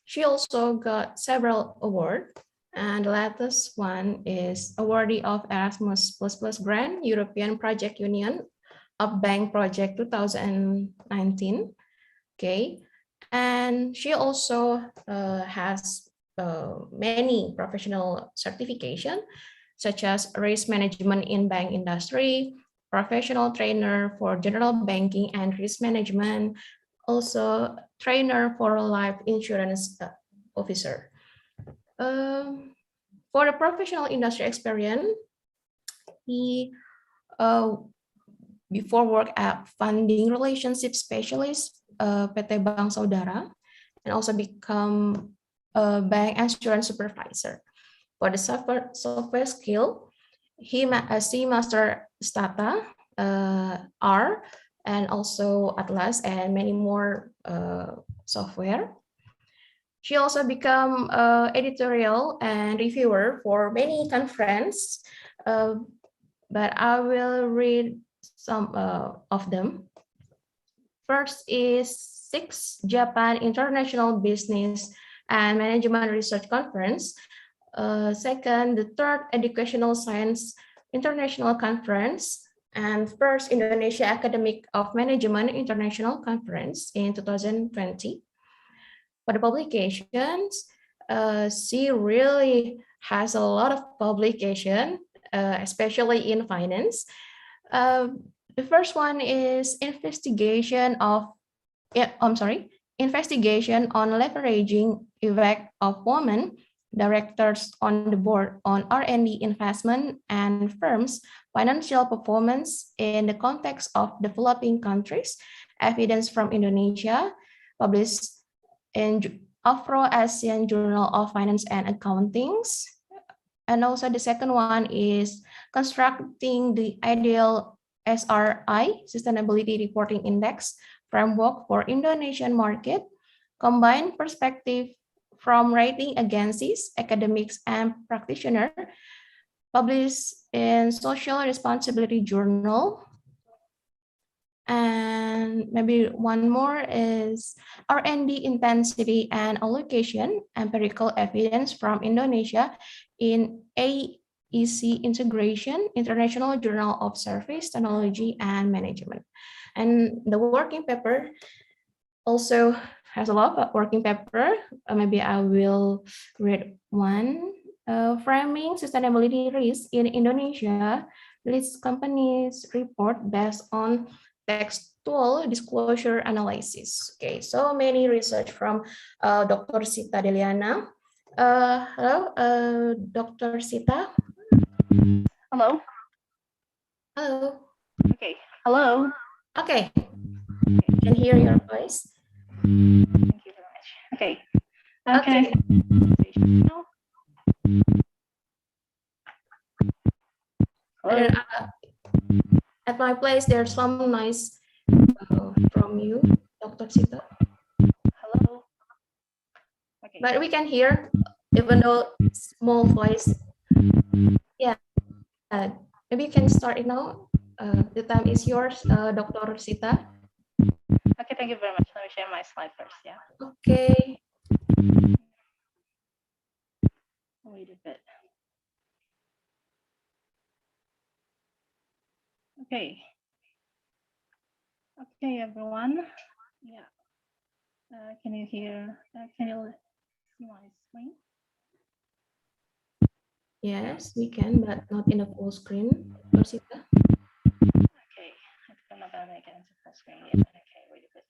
She also got several awards, and the latest one is awardee of Erasmus++ grant, European Project Union of Bank Project 2019. Okay, and she also has many professional certification, such as risk management in bank industry, professional trainer for general banking and risk management, also trainer for life insurance officer. For the professional industry experience, he before work at funding relationship specialist PT Bank Saudara, and also become a bank insurance supervisor. For the software skill, she master Stata, R, and also Atlas, and many more software. She also become editorial and reviewer for many conferences, but I will read some of them. First is 6th Japan International Business and Management Research Conference. Second, the 3rd Educational Science International Conference, and first Indonesia Academic of Management International Conference in 2020. For the publications, she really has a lot of publication, especially in finance. The first one is investigation on leveraging effect of women directors on the board on R&D investment and firms' financial performance in the context of developing countries, evidence from Indonesia, published in Afro-Asian Journal of Finance and Accounting. And also the second one is constructing the ideal SRI, Sustainability Reporting Index, framework for Indonesian market, combined perspective from rating agencies, academics, and practitioners, published in Social Responsibility Journal. And maybe one more is R&D intensity and allocation, empirical evidence from Indonesia in AEC integration, International Journal of Service, Technology, and Management. And the working paper also has a lot of working paper. Maybe I will read one. Framing sustainability risk in Indonesia, list companies report based on textual disclosure analysis. Okay, so many research from Dr. Sita Deliana. Hello, Dr. Sita. Hello. Hello. Okay. Hello. Okay. I can hear your voice. Thank you very much. Okay. Okay. Hello. At my place, there's some noise from you, Dr. Sita. Hello. Okay. But we can hear, even though small voice. Yeah. Maybe you can start it now. The time is yours, Dr. Sita. Okay, thank you very much. Let me share my slide first. Yeah. Okay. Wait a bit. Okay. Okay, everyone. Yeah. Can you hear? Can you see my screen? Yes, we can, but not in a full screen, Dr. Sita. Okay, I'm not gonna make it into full screen yet. Okay, wait a bit.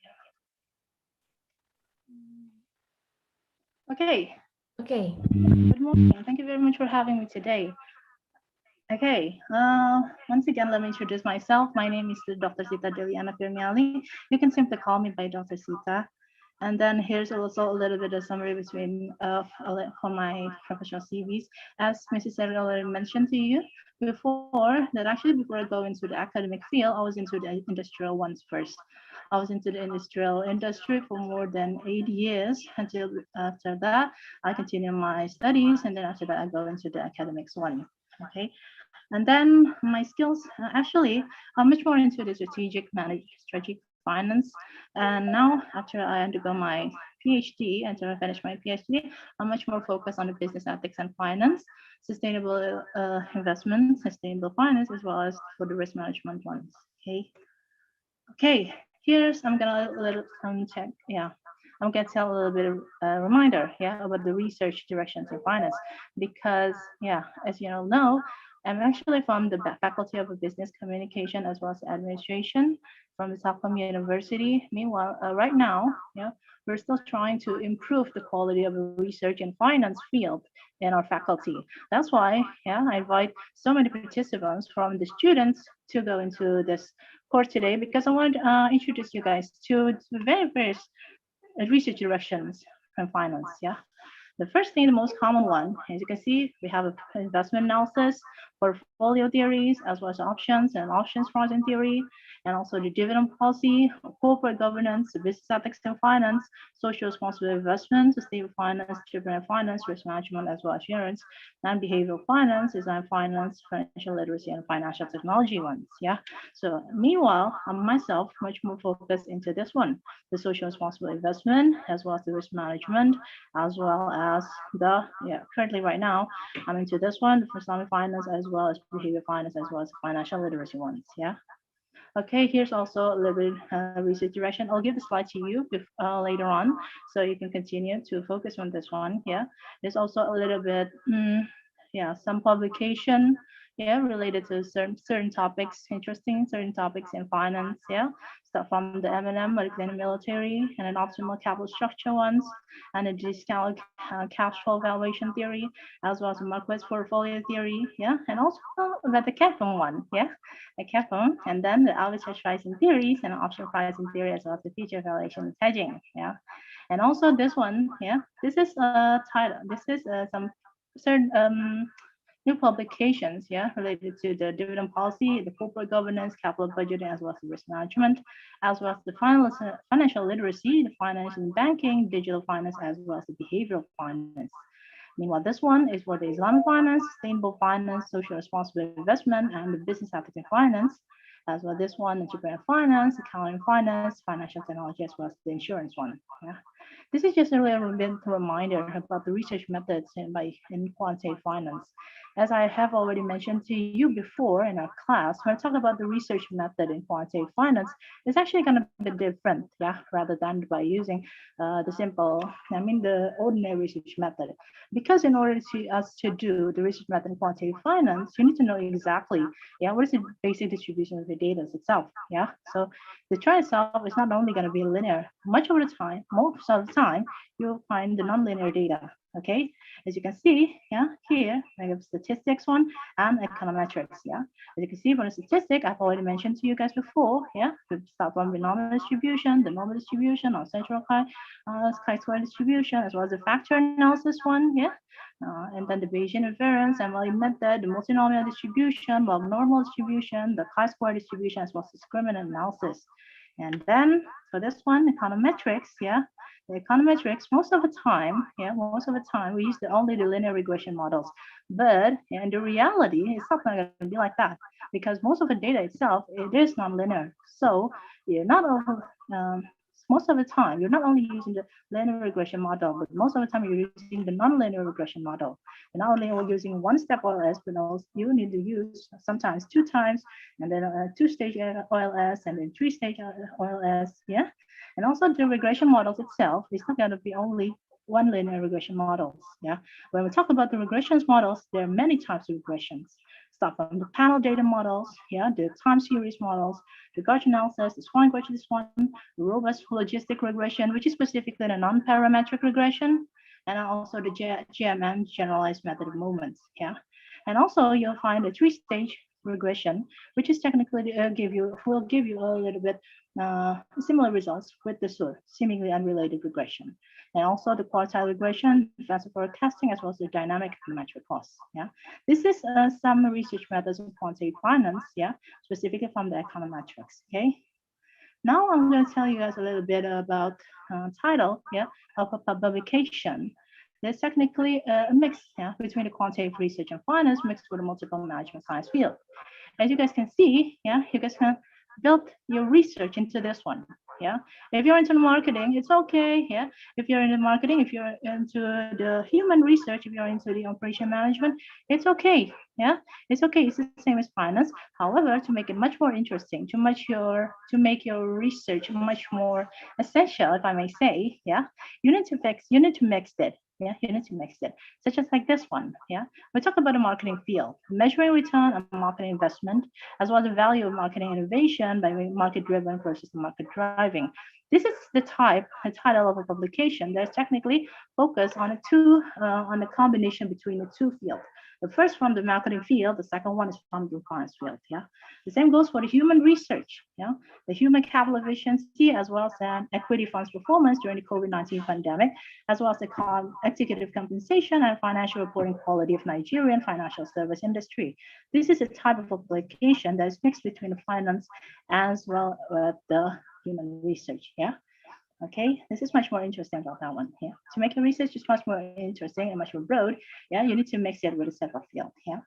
Okay. Okay. Good morning. Thank you very much for having me today. Okay, once again, let me introduce myself. My name is Dr. Sita Deliana Firmiali. You can simply call me by Dr. Sita. And then here's also a little bit of summary between for my professional CVs. As Mrs. Sarah already mentioned to you before, that actually before I go into the academic field, I was into the industrial ones first. I was into the industrial industry for more than 8 years until after that, I continue my studies. And then after that, I go into the academics one. Okay. And then my skills actually are much more into the strategic finance. And now after I undergo my PhD, after I finish my PhD, I'm much more focused on the business ethics and finance, sustainable investment, sustainable finance, as well as for the risk management ones. Okay. Okay. Here's I'm gonna little check. Yeah. I'm going to tell a little bit of a reminder, yeah, about the research directions in finance, because, yeah, as you all know, I'm actually from the Faculty of Business Communication as well as Administration from the Telkom University. Meanwhile, right now, yeah, we're still trying to improve the quality of the research in finance field in our faculty. That's why, yeah, I invite so many participants from the students to go into this course today, because I want to introduce you guys to various research directions from finance. Yeah. The first thing, the most common one, as you can see, we have investment analysis, portfolio theories, as well as options and options frozen theory, and also the dividend policy, corporate governance, business ethics and finance, social responsible investment, sustainable finance, entrepreneurial finance, risk management, as well as assurance, and behavioral finance, design finance, financial literacy, and financial technology ones. Yeah. So meanwhile, I'm myself much more focused into this one, the social responsible investment, as well as the risk management, as well as currently right now I'm into this one, the Islamic finance, as well as behavior finance, as well as financial literacy ones. Yeah. Okay, here's also a little bit research direction. I'll give the slide to you later on, so you can continue to focus on this one. Yeah, there's also a little bit, some publication, yeah, related to certain topics, interesting certain topics in finance. Yeah, stuff from the M&M, medical and military, and an optimal capital structure ones, and a discount cash flow valuation theory, as well as a market portfolio theory. Yeah, and also about the Kepler one. Yeah, a Kepler, and then the arbitrage pricing theories and option pricing theory, as well as the future valuation and hedging. Yeah, and also this one. Yeah, this is a title. This is some certain new publications, yeah, related to the dividend policy, the corporate governance, capital budgeting, as well as the risk management, as well as the financial literacy, the finance and banking, digital finance, as well as the behavioral finance. Meanwhile, this one is for the Islamic finance, sustainable finance, social responsible investment, and the business ethics and finance. As well, this one, entrepreneurial finance, accounting finance, financial technology, as well as the insurance one. Yeah. This is just a little bit reminder about the research methods in quantitative finance. As I have already mentioned to you before in our class, when I talk about the research method in quantitative finance, it's actually going to be different, yeah, rather than by using the ordinary research method. Because in order to us to do the research method in quantitative finance, you need to know exactly, yeah, what is the basic distribution of the data itself, yeah. So the chart itself is not only going to be linear. Most of the time, you'll find the nonlinear data. Okay, as you can see, yeah, here I have statistics one and econometrics. Yeah, as you can see from the statistic, I've already mentioned to you guys before. Yeah, we start from the normal distribution, or central chi-square distribution, as well as the factor analysis one. Yeah, and then the Bayesian invariance and value method, the multinomial distribution, log normal distribution, the chi-square distribution, as well as discriminant analysis. And then for this one, econometrics, yeah, the econometrics, most of the time, we use only the linear regression models. But in the reality, it's not going to be like that, because most of the data itself, it is nonlinear. So you're not most of the time, you're not only using the linear regression model, but most of the time you're using the nonlinear regression model. And not only using one step OLS, but also you need to use sometimes 2 times, and then a 2-stage OLS, and then 3-stage OLS, yeah. And also the regression models itself is not going to be only one linear regression models, yeah. When we talk about the regressions models, there are many types of regressions. Start from the panel data models, yeah, the time series models, the Gaussian analysis, the scoring Gaussian one, robust logistic regression, which is specifically a non-parametric regression, and also the GMM, generalized method of movements, yeah. And also you'll find a three-stage regression, which is technically will give you a little bit similar results with the seemingly unrelated regression. And also the quartile regression, defensive forecasting, as well as the dynamic econometric costs. Yeah, this is some research methods of quantitative finance. Yeah, specifically from the econometrics. Okay. Now I'm going to tell you guys a little bit about title, yeah, of a publication. There's technically a mix, yeah, between the quantitative research and finance mixed with a multiple management science field. As you guys can see, yeah, you guys can build your research into this one. Yeah, if you're into marketing, it's okay. Yeah, if you're into marketing, if you're into the human research, if you're into the operation management, it's okay. Yeah, it's okay. It's the same as finance. However, to make it much more interesting, to make your research much more essential, if I may say, yeah, you need to mix it. Yeah, you need to mix it, such as like this one. Yeah, we talk about the marketing field, measuring return on marketing investment, as well as the value of marketing innovation by market-driven versus market driving. This is the title of a publication that's technically focused on on the combination between the two fields. The first from the marketing field, the second one is from the finance field. Yeah, the same goes for the human research. Yeah, the human capital efficiency, as well as an equity funds performance during the COVID-19 pandemic, as well as the executive compensation and financial reporting quality of Nigerian financial service industry. This is a type of publication that is mixed between the finance as well as the human research. Yeah. Okay, this is much more interesting about that one here. To make your research just much more interesting and much more broad, yeah, you need to mix it with a separate field. Yeah,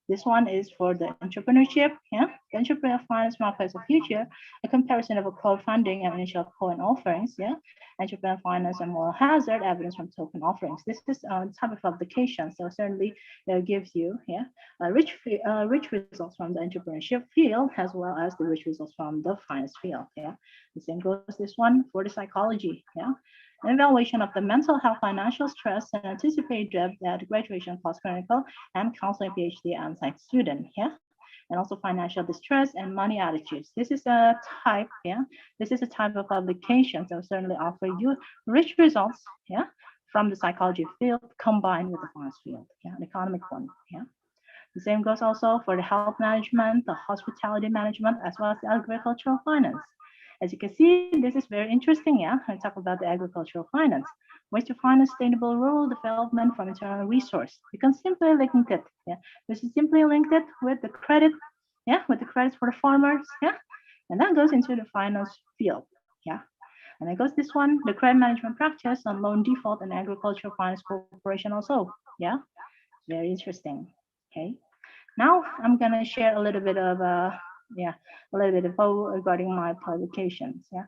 this one is for the entrepreneurship. Yeah, the entrepreneur finance markets of future, a comparison of a crowdfunding and initial coin offerings. Yeah, entrepreneur finance and moral hazard evidence from token offerings. This is a type of publication, so certainly gives you rich results from the entrepreneurship field as well as the rich results from the finance field. Yeah. The same goes this one for the psychology, yeah. An evaluation of the mental health, financial stress, and anticipated debt at graduation, post-clinical, and counseling PhD and psych student, yeah. And also financial distress and money attitudes. This is a type, yeah. This is a type of publication that will certainly offer you rich results, yeah, from the psychology field combined with the finance field, yeah, the economic one, yeah. The same goes also for the health management, the hospitality management, as well as the agricultural finance. As you can see, this is very interesting. Yeah, I talk about the agricultural finance. Ways to finance sustainable rural development from internal resource. You can simply link it. Yeah, this is simply linked it with the credit. Yeah, with the credits for the farmers. Yeah, and that goes into the finance field. Yeah, and then goes this one, the credit management practice on loan default and agricultural finance corporation also. Yeah, very interesting. Okay, now I'm gonna share a little bit of a little bit about regarding my publications. Yeah,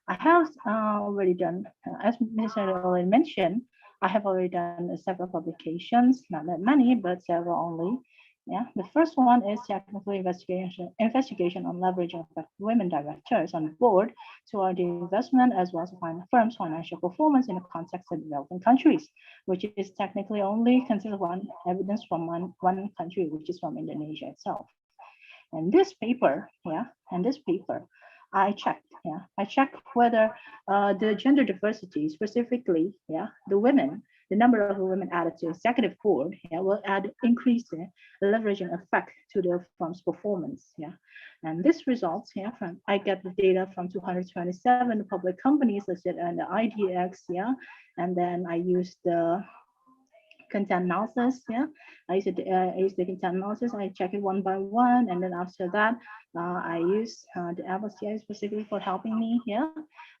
I have already done, as Mr. already mentioned, I have already done several publications, not that many, but several only. Yeah, the first one is technical investigation on leveraging of women directors on board toward the investment as well as firms' financial performance in the context of developing countries, which is technically only considered one evidence from one country, which is from Indonesia itself. And this paper, I checked whether the gender diversity, specifically, the women, the number of women added to executive board, will add increase leveraging effect to the firm's performance, And this results, I get the data from 227 public companies listed on the IDX, and then I use the content analysis. I use the content analysis. I check it one by one, and then after that, I use the FLCI specifically for helping me here.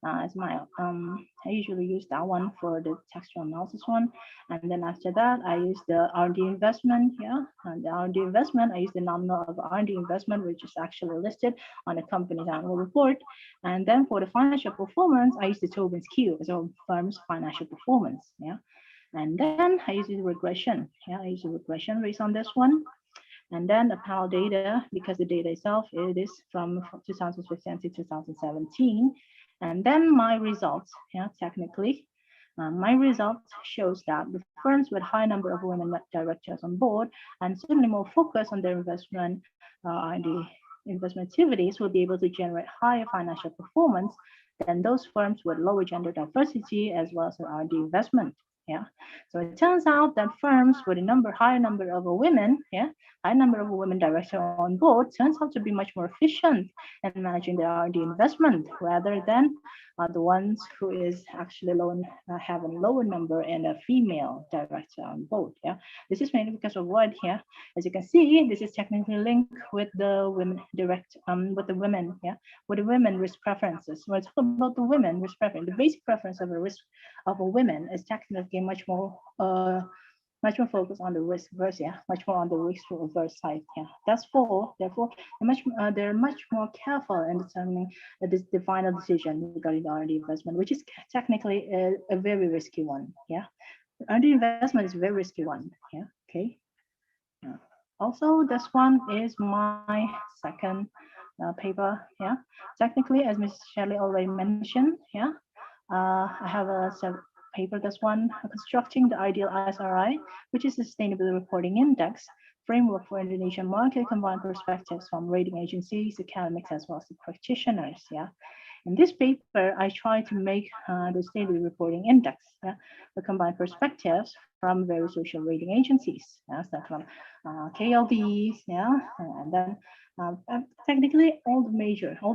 As my I usually use that one for the textual analysis one, and then after that, I use the R&D investment here. And the R&D investment, I use the nominal of R&D investment, which is actually listed on the company's annual report. And then for the financial performance, I use the Tobin's Q as a firm's financial performance. And then I use the regression. I use the regression based on this one. And then the panel data, because the data itself, it is from 2015 to 2017. And then my results, technically, my results shows that the firms with high number of women directors on board and certainly more focus on their investment and the investment activities will be able to generate higher financial performance than those firms with lower gender diversity as well as R&D investment. Yeah, so it turns out that firms with a higher number of women, high number of women directors on board, turns out to be much more efficient in managing their R&D investment rather than the ones who is actually have a lower number and a female director on board. Yeah, this is mainly because of what here. As you can see, this is technically linked with the women with the women risk preferences. When I talk about the women risk preference, the basic preference of a risk of a women is technically much more focused on the risk versus, much more on the risk reverse side. Yeah, therefore they're much more careful in determining the final decision regarding the R&D investment, which is technically a very risky one. Yeah, R&D investment is a very risky one. Yeah, okay. Also, this one is my second paper. Yeah, technically, as Ms. Shelley already mentioned, I have a paper, this one, constructing the ideal SRI, which is Sustainability Reporting Index framework for Indonesian market, combined perspectives from rating agencies, academics, as well as the practitioners. Yeah. In this paper, I try to make the Sustainability Reporting Index, the combined perspectives from various social rating agencies, so from KLDs, and then technically all the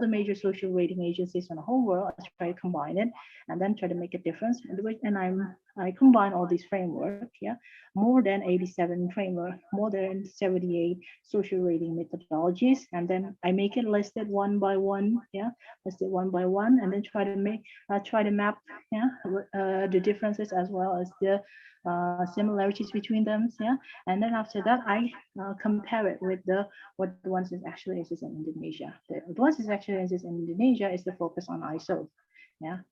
major social rating agencies in the whole world. I try to combine it and then try to make a difference. And I combine all these framework, more than 87 framework, more than 78 social rating methodologies, and then I make it listed one by one, listed one by one, and then try to map, the differences as well as the similarities between them, and then after that I compare it with what the ones that actually exist in Indonesia. The ones that actually exist in Indonesia is the focus on ISO,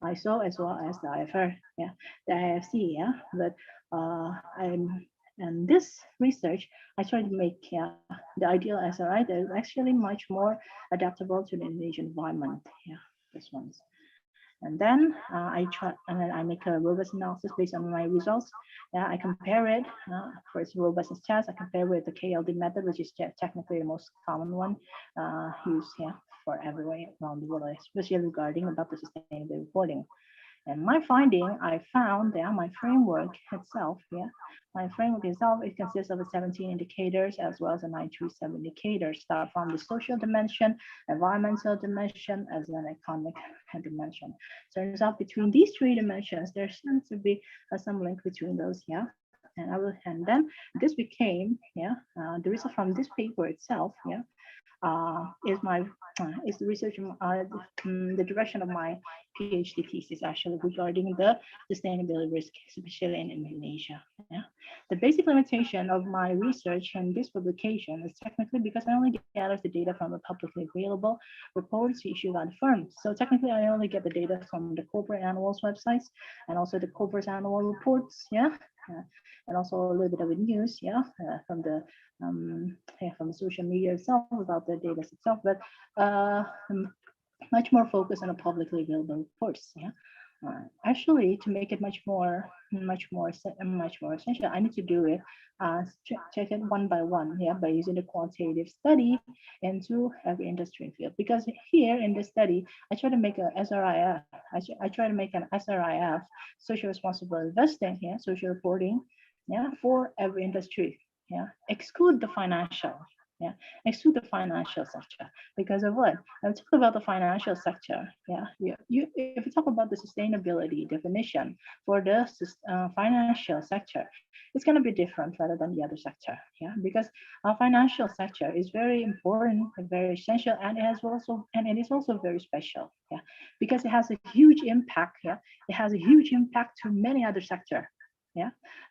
ISO as well as the IFR, the IFC, but and this research, I try to make the ideal SRI that is actually much more adaptable to the Indonesian environment. This one's. And then I make a robust analysis based on my results. I compare it for its robustness test. I compare with the KLD method, which is technically the most common one used for everywhere around the world, especially regarding about the sustainability reporting. And my finding, I found that my framework itself, it consists of 17 indicators as well as a 937 indicators, start from the social dimension, environmental dimension, as an economic dimension. So turns out between these three dimensions, there seems to be some link between those, and then this became, the result from this paper itself, is the research, the direction of my PhD thesis actually regarding the sustainability risk, especially in Indonesia. The basic limitation of my research in this publication is technically because I only gather the data from the publicly available reports issued by the firms. So technically, I only get the data from the corporate analysts websites and also the corporate annual reports, and also a little bit of the news, from the social media itself about the data itself, but much more focused on the publicly available reports. Actually, to make it much more essential, I need to do it, check it one by one, by using the quantitative study into every industry field. Because here in this study, I try to make a SRIF. I try to make an SRIF, social responsible investing, social reporting, for every industry. Exclude the financial. Exclude the financial sector because of what? I'm talking about the financial sector. If you talk about the sustainability definition for the financial sector, it's going to be different rather than the other sector. Because our financial sector is very important and very essential, and it is also very special. Because it has a huge impact. It has a huge impact to many other sectors.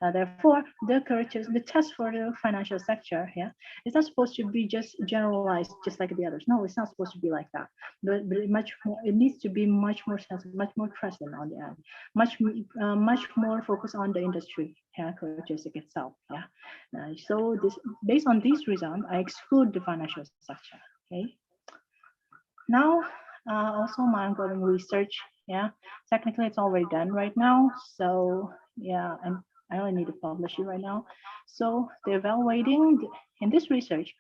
Therefore, the test for the financial sector, it's not supposed to be just generalized, just like the others. No, it's not supposed to be like that. But much more, it needs to be much more sensitive, much more present on the end, much more focused on the industry characteristic itself. So based on these results, I exclude the financial sector. Okay. Now, also my ongoing research. Technically it's already done right now. So and I only need to publish it right now. So they're evaluating in this research,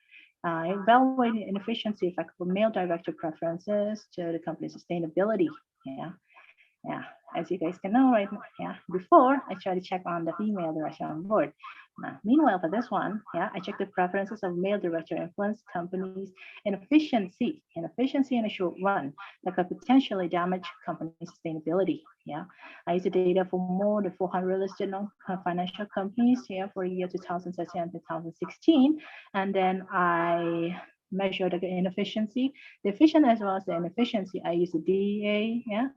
evaluating inefficiency effect for male director preferences to the company's sustainability. Yeah, as you guys can know right now, yeah, before I try to check on the female director on board. Meanwhile, for this one, yeah, I check the preferences of male director influence companies and efficiency in a short run that could potentially damage company sustainability. Yeah, I use the data for more than 400 listed financial companies, yeah, for the year 2013 and 2016, and then I measure the inefficiency, the efficient as well as the inefficiency. I use the DEA, yeah,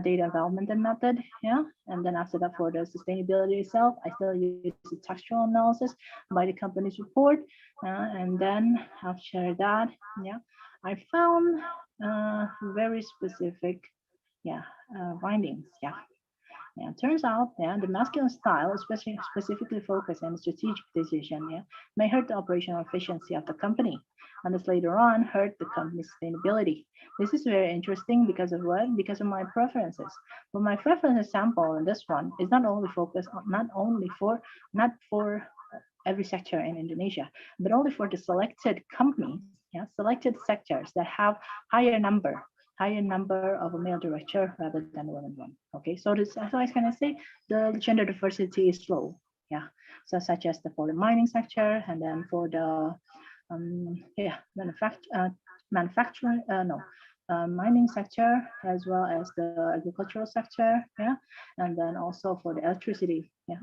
data development method, yeah, and then after that for the sustainability itself, I still use the textual analysis by the company's report, and then after that, yeah, I found very specific, yeah, findings, yeah. Yeah, turns out, yeah, the masculine style, especially specifically focused on strategic decision, yeah, may hurt the operational efficiency of the company, and this later on hurt the company's sustainability. This is very interesting because of what? Because of my preferences. But my preference sample in this one is not only focused on, not for every sector in Indonesia, but only for the selected companies, yeah, selected sectors that have higher number of a male director rather than a women one. Okay, so this, so I was gonna say the gender diversity is low. Yeah, so such as the for the mining sector, and then for the yeah, manufacturing, no, mining sector, as well as the agricultural sector, yeah, and then also for the electricity, yeah,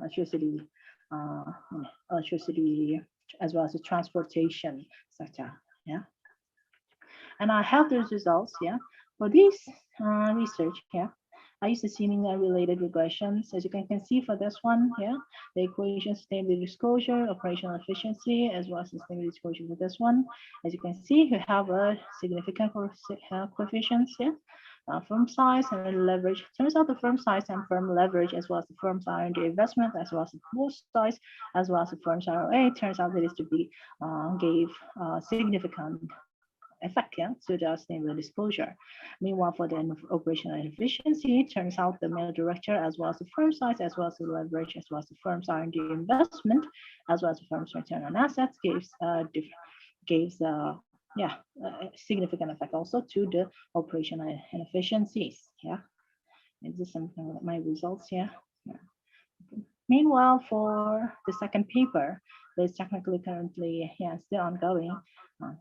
uh, electricity, as well as the transportation sector, yeah. And I have those results, yeah. For these research, yeah, I use the seemingly related regressions. As you can see for this one, yeah, the equation sustainability disclosure, operational efficiency, as well as sustainability disclosure for this one. As you can see, you have a significant coefficients, yeah. Firm size and leverage. Turns out the firm size and firm leverage, as well as the firm's R&D investment, as well as the pool size, as well as the firm's ROA, turns out that is to be gave significant effect, yeah, to the sustainable disclosure. Meanwhile, for the operational efficiency, turns out the male director, as well as the firm size, as well as the leverage, as well as the firm's R&D investment, as well as the firm's return on assets, gives yeah, a significant effect also to the operational inefficiencies. Yeah, is this something my results here? Yeah. Meanwhile, for the second paper, that is technically currently, yeah, still ongoing. Uh,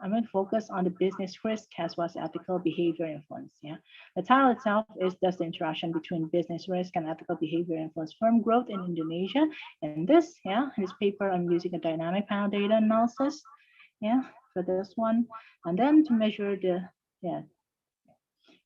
I'm going to focus on the business risk as well as ethical behavior influence. Yeah, the title itself is "Does the interaction between business risk and ethical behavior influence firm growth in Indonesia?" And this, yeah, this paper I'm using a dynamic panel data analysis, yeah, for this one, and then to measure the, yeah,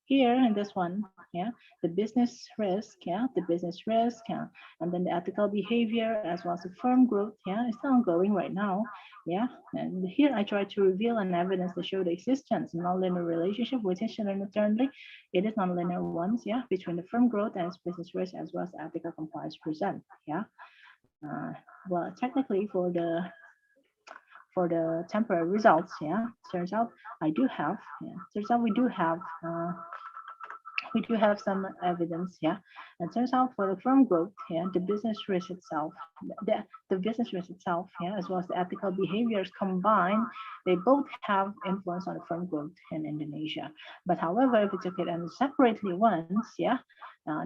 here in this one, yeah, the business risk, yeah, the business risk, yeah, and then the ethical behavior as well as the firm growth, yeah, it's ongoing right now, yeah. And here I try to reveal an evidence to show the existence of nonlinear relationship within internally. It is nonlinear ones, yeah, between the firm growth and its business risk as well as ethical compliance present, yeah. Well, technically for the temporary results, yeah, turns out I do have, yeah, turns out we do have some evidence, yeah. And turns out for the firm growth, yeah, the business risk itself, the business risk itself, yeah, as well as the ethical behaviors combined, they both have influence on the firm growth in Indonesia. But however, if we took it and separately once, yeah,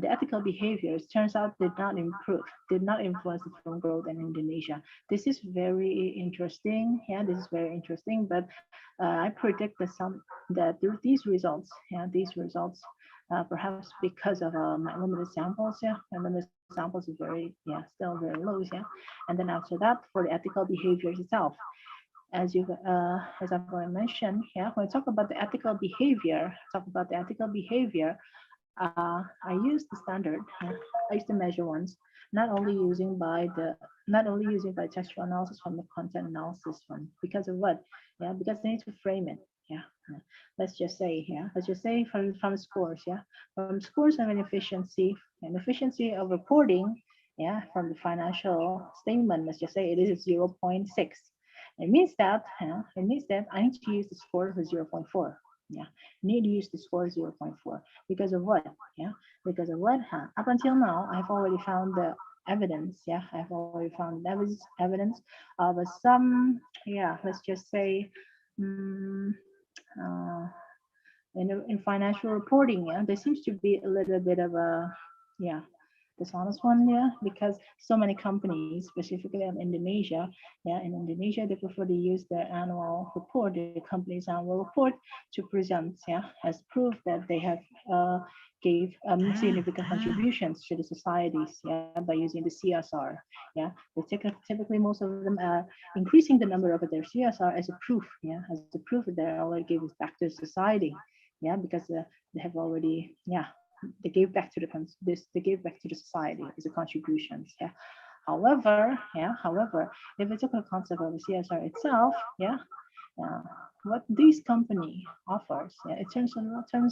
the ethical behaviors turns out did not influence the firm growth in Indonesia. This is very interesting. Yeah, this is very interesting. But I predict that these results, yeah, these results perhaps because of my limited samples, yeah, and limited samples is very, yeah, still very low, yeah. And then after that, for the ethical behaviors itself, as I've already mentioned, yeah, when I talk about the ethical behavior, I use the standard, yeah, I use the measure ones, not only using by textual analysis from the content analysis one, because of what? Yeah, because they need to frame it. Yeah, let's just say, yeah, let's just say from scores, yeah, from scores of an efficiency and efficiency of reporting, yeah, from the financial statement, let's just say it is 0.6. It means that, I need to use the score of 0.4. Yeah, need to use the score 0.4 because of what? Yeah, because of what? Up until now, I've already found the evidence. Yeah, I've already found evidence of some. Yeah, let's just say. Um, uh, in financial reporting, yeah, there seems to be a little bit of a, yeah, dishonest one, yeah, because so many companies, specifically in Indonesia, yeah, in Indonesia, they prefer to use their annual report, the company's annual report, to present, yeah, as proof that they have gave significant contributions to the societies, yeah, by using the CSR, yeah. Typically, most of them are increasing the number of their CSR as a proof, yeah, as a proof that they already gave back to society, yeah, because they have already, yeah, they gave back to they gave back to the society as a contributions, yeah. However, yeah, however, if we took the concept of the CSR itself, yeah, uh, what this company offers, yeah, it turns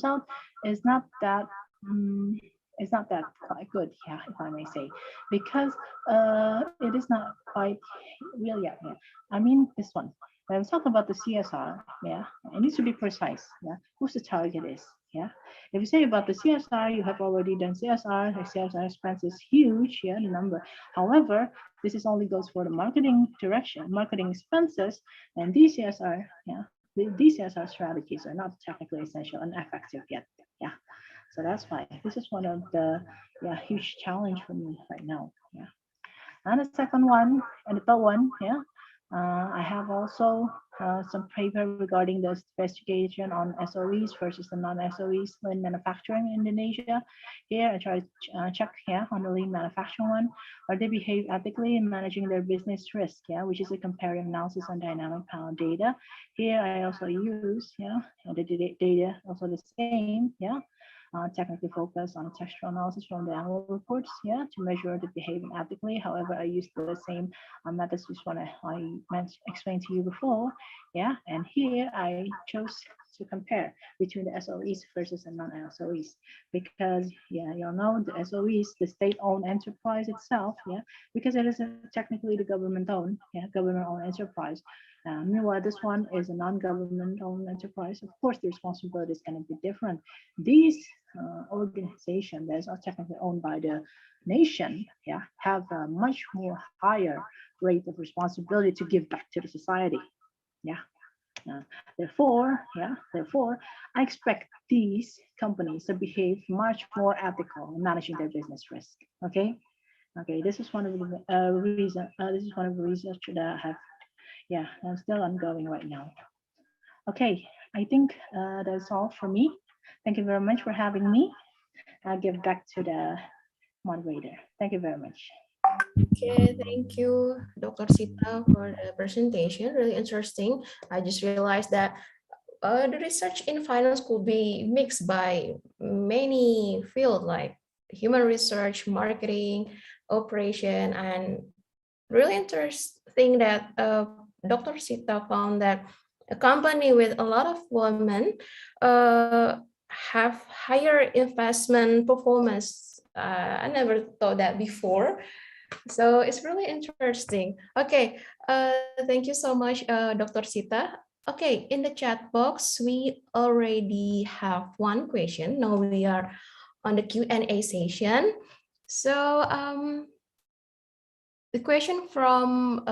out is not that um, it's not that quite good, yeah, if I may say, because it is not quite real yet. Yeah. I mean this one. When we talk about the CSR, yeah, it needs to be precise. Yeah, who's the target is. Yeah, if you say about the CSR, you have already done CSR. The CSR expense is huge. Yeah, the number. However, this is only goes for the marketing direction, marketing expenses, and these CSR, yeah, these CSR strategies are not technically essential and effective yet. Yeah, so that's why this is one of the, yeah, huge challenge for me right now. Yeah. And the second one, and the third one, yeah, I have also some paper regarding the investigation on SOEs versus the non-SOEs in manufacturing in Indonesia. Here, I try to check, yeah, on the lean manufacturing one, or they behave ethically in managing their business risk, yeah, which is a comparative analysis on dynamic power data. Here, I also use, yeah, the data also the same, yeah, technically focus on textual analysis from the annual reports, yeah, to measure the behavior ethically. However, I use the same methods which one I explained to you before, yeah. And here I chose to compare between the SOEs versus the non-SOEs, because, yeah, you know, the SOEs, the state-owned enterprise itself, yeah, because it is technically the government-owned, yeah, government-owned enterprise. Meanwhile, this one is a non-government-owned enterprise. Of course, the responsibility is going to be different. These organizations that are technically owned by the nation, yeah, have a much more higher rate of responsibility to give back to the society. Yeah. Therefore, I expect these companies to behave much more ethical in managing their business risk. Okay. Okay. This is one of the reason. This is one of the research that I have. Yeah, I'm still ongoing right now. Okay. I think that's all for me. Thank you very much for having me. I'll give back to the moderator. Thank you very much. Okay, thank you, Dr. Sita, for the presentation. Really interesting. I just realized that the research in finance could be mixed by many fields like human research, marketing, operation, and really interesting that Dr. Sita found that a company with a lot of women have higher investment performance. I never thought that before. So it's really interesting. Okay, thank you so much, Dr. Sita. Okay, in the chat box, we already have one question. Now we are on the Q&A session. So the question from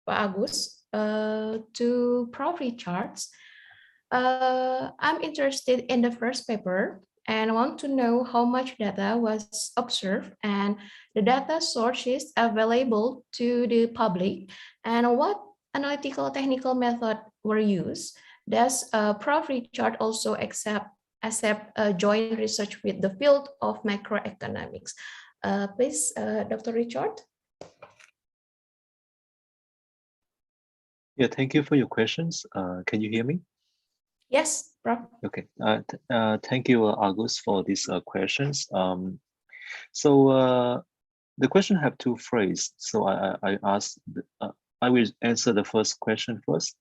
Pak Agus to Prof. Richards. I'm interested in the first paper and want to know how much data was observed and the data sources available to the public and what analytical technical method were used. Does Prof. Richard also accept joint research with the field of macroeconomics? Please, Dr. Richard. Yeah, thank you for your questions. Can you hear me? Yes, Prof. Okay. Thank you, August, for these questions. So the question have two phrases. So I asked. I will answer the first question first.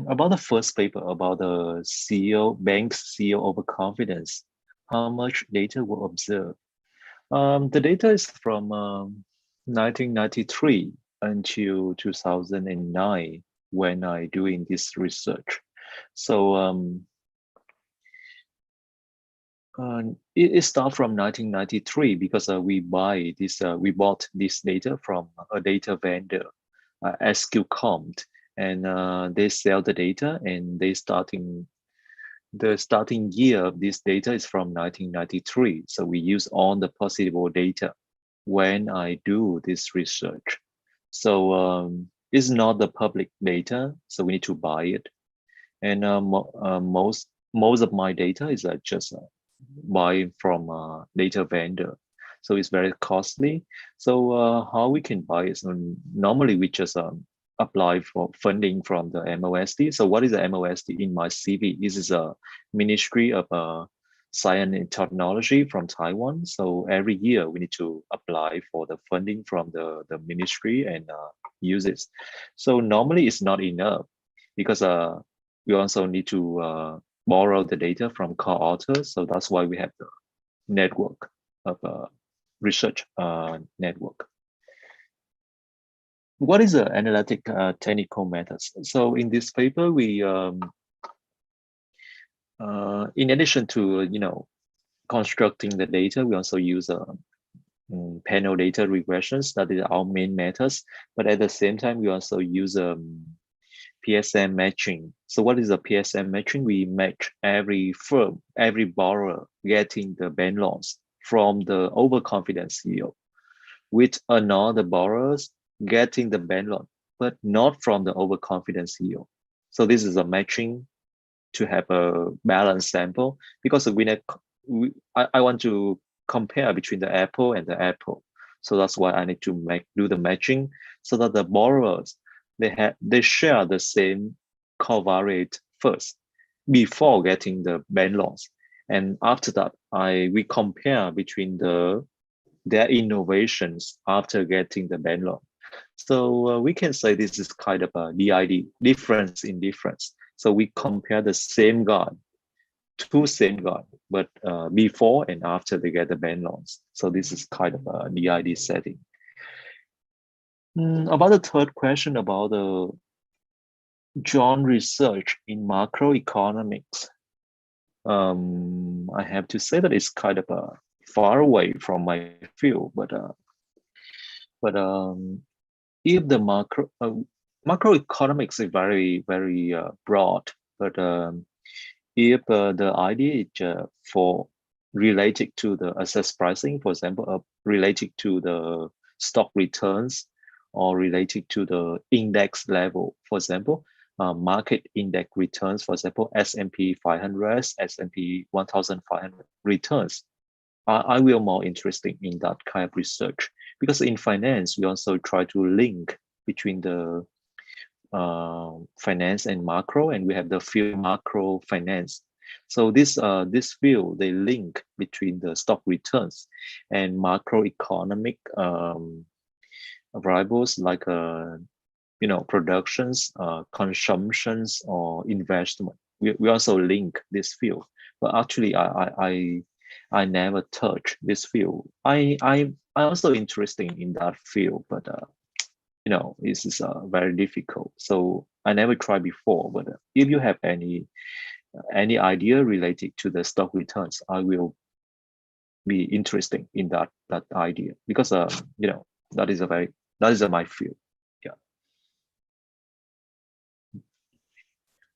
About the first paper about the CEO, bank's CEO overconfidence. How much data were observed? The data is from 1993 until 2009 when I doing this research. So it starts from 1993 because we bought this data from a data vendor, SQCompt, and they sell the data and they starting the starting year of this data is from 1993. So we use all the possible data when I do this research. So it's not the public data, so we need to buy it. And most of my data is just buying from a data vendor. So it's very costly. So how we can buy it? So normally we just apply for funding from the MOSD. So what is the MOSD in my CV? This is a Ministry of Science and Technology from Taiwan. So every year we need to apply for the funding from the ministry and use it. So normally it's not enough because we also need to borrow the data from co-authors. So that's why we have the network of research network. What is the analytic technical methods? So in this paper, we, in addition to, constructing the data, we also use panel data regressions. That is our main methods. But at the same time, we also use PSM matching. So what is a PSM matching? We match every firm, every borrower getting the bank loans from the overconfident CEO with another borrowers getting the bank loan, but not from the overconfident CEO. So this is a matching to have a balanced sample because I want to compare between the apple and the apple. So that's why I need to do the matching so that the borrowers, they share the same covariate first before getting the bank loans. And after that, we compare between their innovations after getting the bank loan. So we can say this is kind of a DID, difference in difference. So we compare the same guy, two same guy, but before and after they get the bank loans. So this is kind of a DID setting. About the third question about the John research in macroeconomics, I have to say that it's kind of far away from my field, but if the macroeconomics is very, very broad, but if the idea is for related to the assess pricing, for example, related to the stock returns or related to the index level, for example, market index returns, for example, S&P 500, S&P 1500 returns, I will more interested in that kind of research because in finance, we also try to link between the finance and macro, and we have the field macro finance. So this field, they link between the stock returns and macroeconomic variables like productions, consumptions, or investment. We also link this field, but actually I never touch this field. I also interested in that field, but this is very difficult. So I never tried before. But if you have any idea related to the stock returns, I will be interested in that idea because that is my field. Yeah.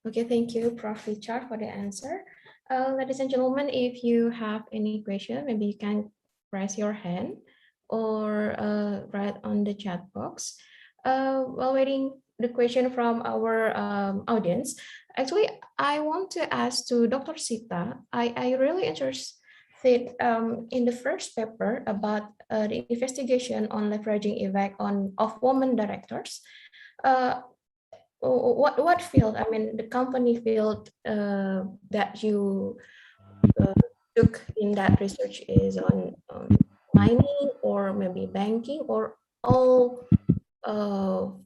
Okay, thank you, Prof. Richard, for the answer. Ladies and gentlemen, if you have any question, maybe you can raise your hand or write on the chat box. While waiting the question from our audience, actually, I want to ask to Dr. Sita. I really interested in the first paper about the investigation on leveraging effect of women directors. What field? I mean, the company field that you took in that research is on mining or maybe banking or all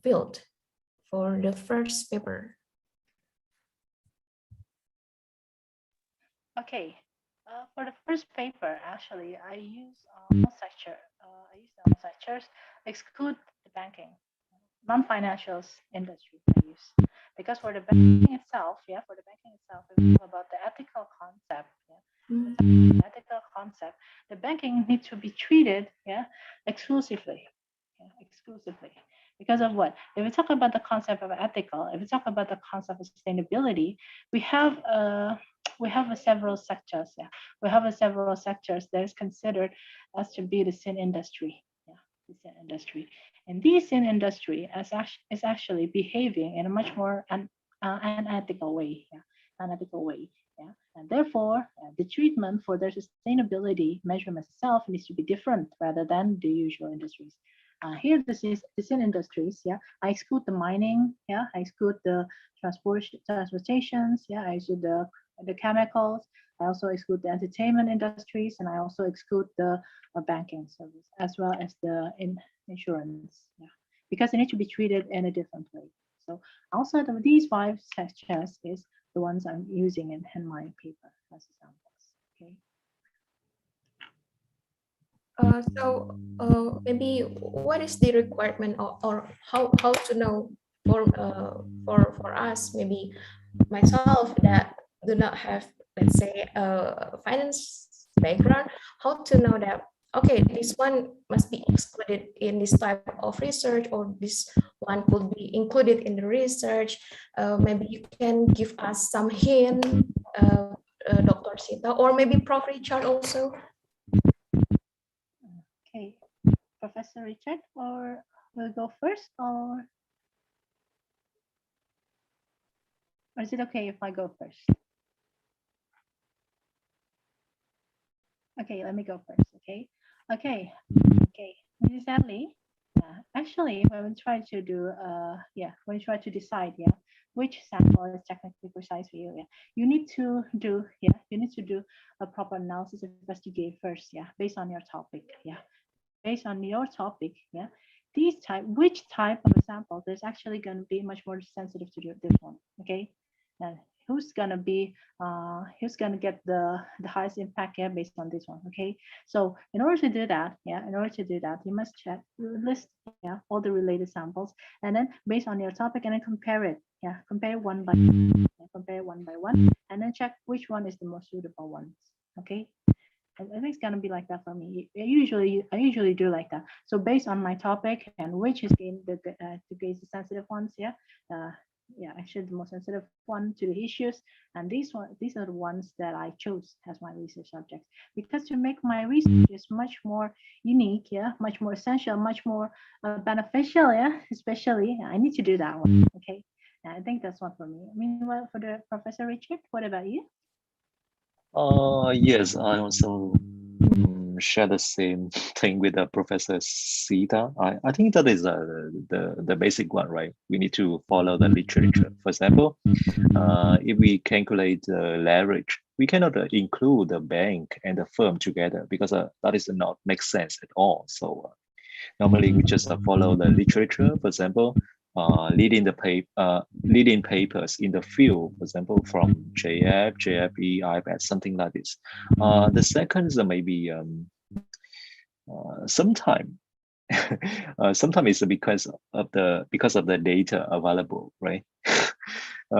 field for the first paper. Okay, for the first paper, actually, I use all sectors, exclude the banking, non-financials industry I use. Because for the banking itself, we talk about the ethical concept. Ethical concept, the banking needs to be treated, exclusively. Because of what? If we talk about the concept of ethical, if we talk about the concept of sustainability, we have we have several sectors. Yeah, we have several sectors that is considered as to be the sin industry. Yeah, the sin industry, and this sin industry is actually behaving in a much more unethical way. Yeah, unethical way. Yeah, and therefore the treatment for their sustainability measurements itself needs to be different rather than the usual industries. Here, this is the sin industries. Yeah, I exclude the mining. Yeah, I exclude the transportations. Yeah, I exclude the chemicals. I also exclude the entertainment industries, and I also exclude the banking service as well as the insurance. Yeah, because they need to be treated in a different way. So outside of these five sectors is the ones I'm using in my paper as examples. Okay. Maybe what is the requirement, or how to know for us, maybe myself that do not have, let's say, a finance background, how to know that, okay, this one must be excluded in this type of research, or this one could be included in the research. Maybe you can give us some hint, Dr. Sita, or maybe Prof. Richard also. Okay, Professor Richard, or will go first, or is it okay if I go first? Okay, let me go first. Okay, okay. Mrs. Adley, actually, when we try to do, when we try to decide, which sample is technically precise for you, you need to do, a proper analysis investigate first, based on your topic, based on your topic, which type of sample is actually going to be much more sensitive to this one, okay? And who's gonna get the highest impact based on this one, okay? So in order to do that, you must list all the related samples, and then based on your topic, and then compare it, compare one by one, and then check which one is the most suitable ones, okay? I think it's gonna be like that for me. I usually do like that. So based on my topic and which is the sensitive ones, actually the most sensitive one to the issues, and these are the ones that I chose as my research subjects, because to make my research is much more unique, much more essential, much more beneficial, especially I need to do that one, okay? And I think that's one for me. Meanwhile, for the Professor Richard, what about you? Yes, I also share the same thing with Professor Sita. I think that is the basic one, right? We need to follow the literature. For example, if we calculate the leverage, we cannot include the bank and the firm together, because that is not make sense at all. So normally we just follow the literature. For example, leading papers in the field, for example, from JF, JFE, IPAD, something like this. The second is maybe sometime it's because of the data available, right?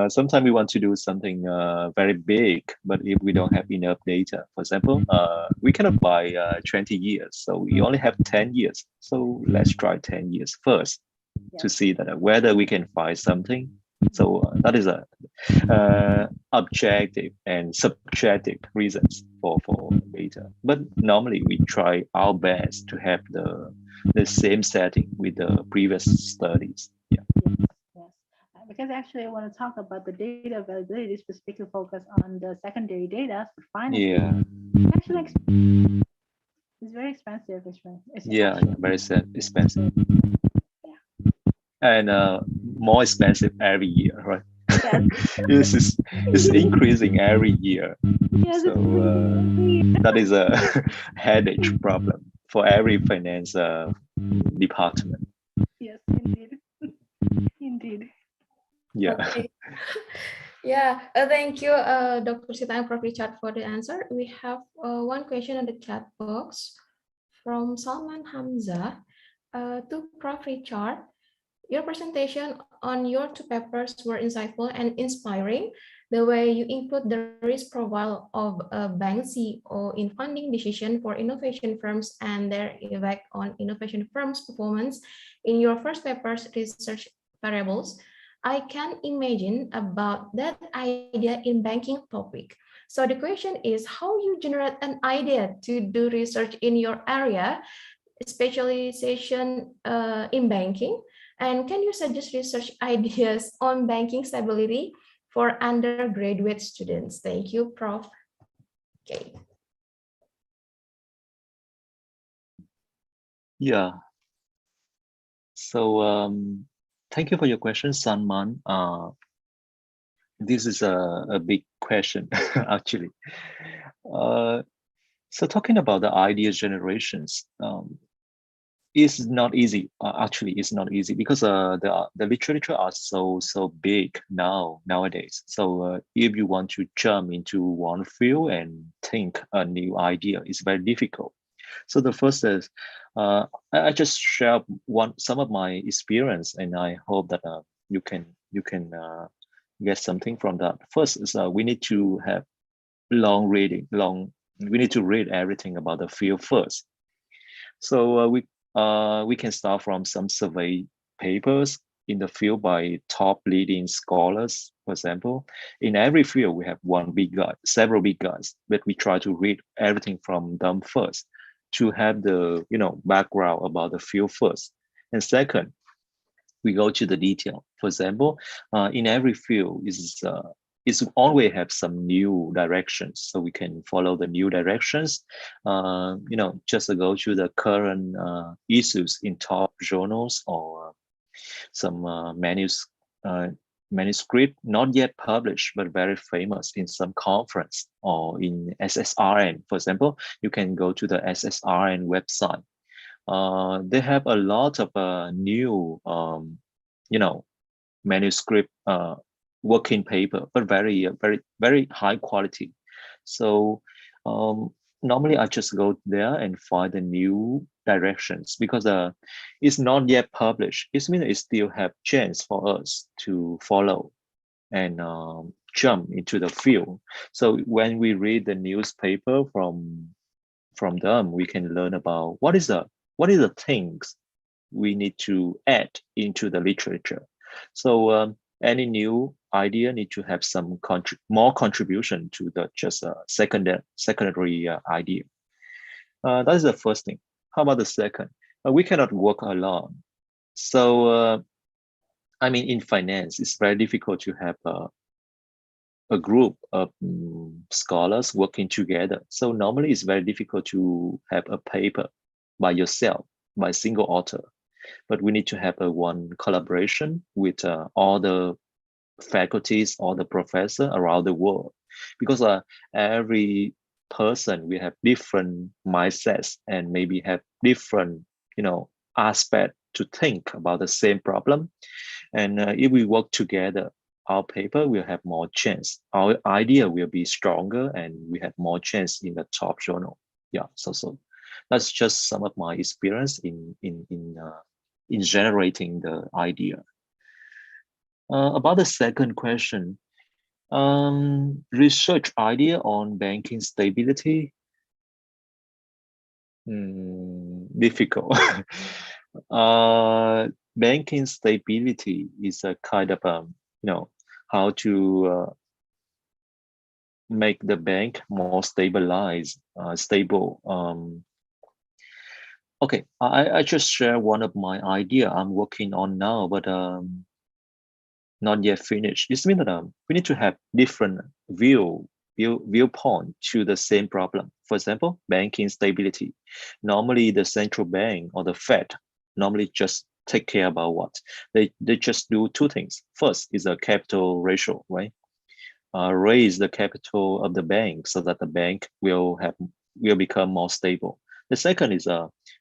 Sometimes we want to do something very big, but if we don't have enough data, for example, we cannot buy 20 years, so we only have 10 years. So let's try 10 years first to see that whether we can find something. So that is a objective and subjective reasons for data. But normally we try our best to have the same setting with the previous studies. Yes. Because actually I want to talk about the data availability, specifically focus on the secondary data for finance. Actually, it's very expensive. Very expensive. And more expensive every year, right? Yes. it's increasing every year. Yes, so that is a headache problem for every finance department. Yes, indeed. Yeah. Okay. Thank you, Dr. Sita and Prof. Richard, for the answer. We have one question in the chat box from Salman Hamza to Prof. Richard. Your presentation on your two papers were insightful and inspiring. The way you include the risk profile of a bank CEO in funding decision for innovation firms and their effect on innovation firms' performance in your first paper's research variables, I can imagine about that idea in banking topic. So the question is how you generate an idea to do research in your area, specialization in banking, and can you suggest research ideas on banking stability for undergraduate students? Thank you, Prof. Okay. Yeah. So thank you for your question, Sanman. This is a big question, actually. So talking about the idea generations, is not easy. Actually, it's not easy because the literature are so big nowadays. So if you want to jump into one field and think a new idea, it's very difficult. So the first is I just share some of my experience, and I hope that you can get something from that. First is we need to have long reading. We need to read everything about the field first. So we can start from some survey papers in the field by top leading scholars. For example, in every field we have one big guy, several big guys, but we try to read everything from them first to have the background about the field first. And second, we go to the detail. For example, in every field is always have some new directions, so we can follow the new directions. Just to go to the current issues in top journals or some manuscript not yet published but very famous in some conference or in SSRN. For example, you can go to the SSRN website. They have a lot of new manuscript working paper, but very high quality. So normally I just go there and find the new directions because it's not yet published. It means it still have chance for us to follow and jump into the field. So when we read the newspaper from them, we can learn about what is the things we need to add into the literature. So any new idea need to have some more contribution to the just secondary idea. That is the first thing. How about the second? We cannot work alone. So I mean, in finance, it's very difficult to have a group of scholars working together. So normally it's very difficult to have a paper by yourself, by a single author. But we need to have one collaboration with all the faculties, all the professors around the world, because every person will have different mindsets and maybe have different, aspect to think about the same problem. And if we work together, our paper will have more chance. Our idea will be stronger, and we have more chance in the top journal. Yeah, so that's just some of my experience in generating the idea. About the second question, research idea on banking stability. Difficult. Banking stability is a kind of how to make the bank more stable. Okay, I just share one of my idea I'm working on now, but not yet finished. This means that we need to have different viewpoint to the same problem. For example, banking stability. Normally, the central bank or the Fed normally just take care about what they just do two things. First is a capital ratio, right? Raise the capital of the bank so that the bank will become more stable. The second is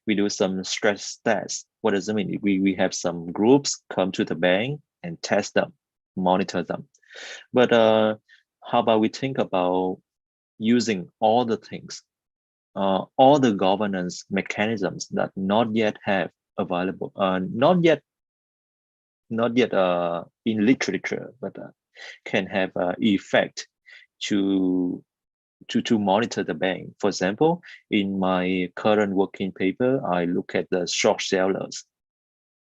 we do some stress tests. What does it mean? We have some groups come to the bank and test them, monitor them. But how about we think about using all the things, all the governance mechanisms that not yet have available, not yet in literature, but can have effect to monitor the bank. For example, in my current working paper, I look at the short sellers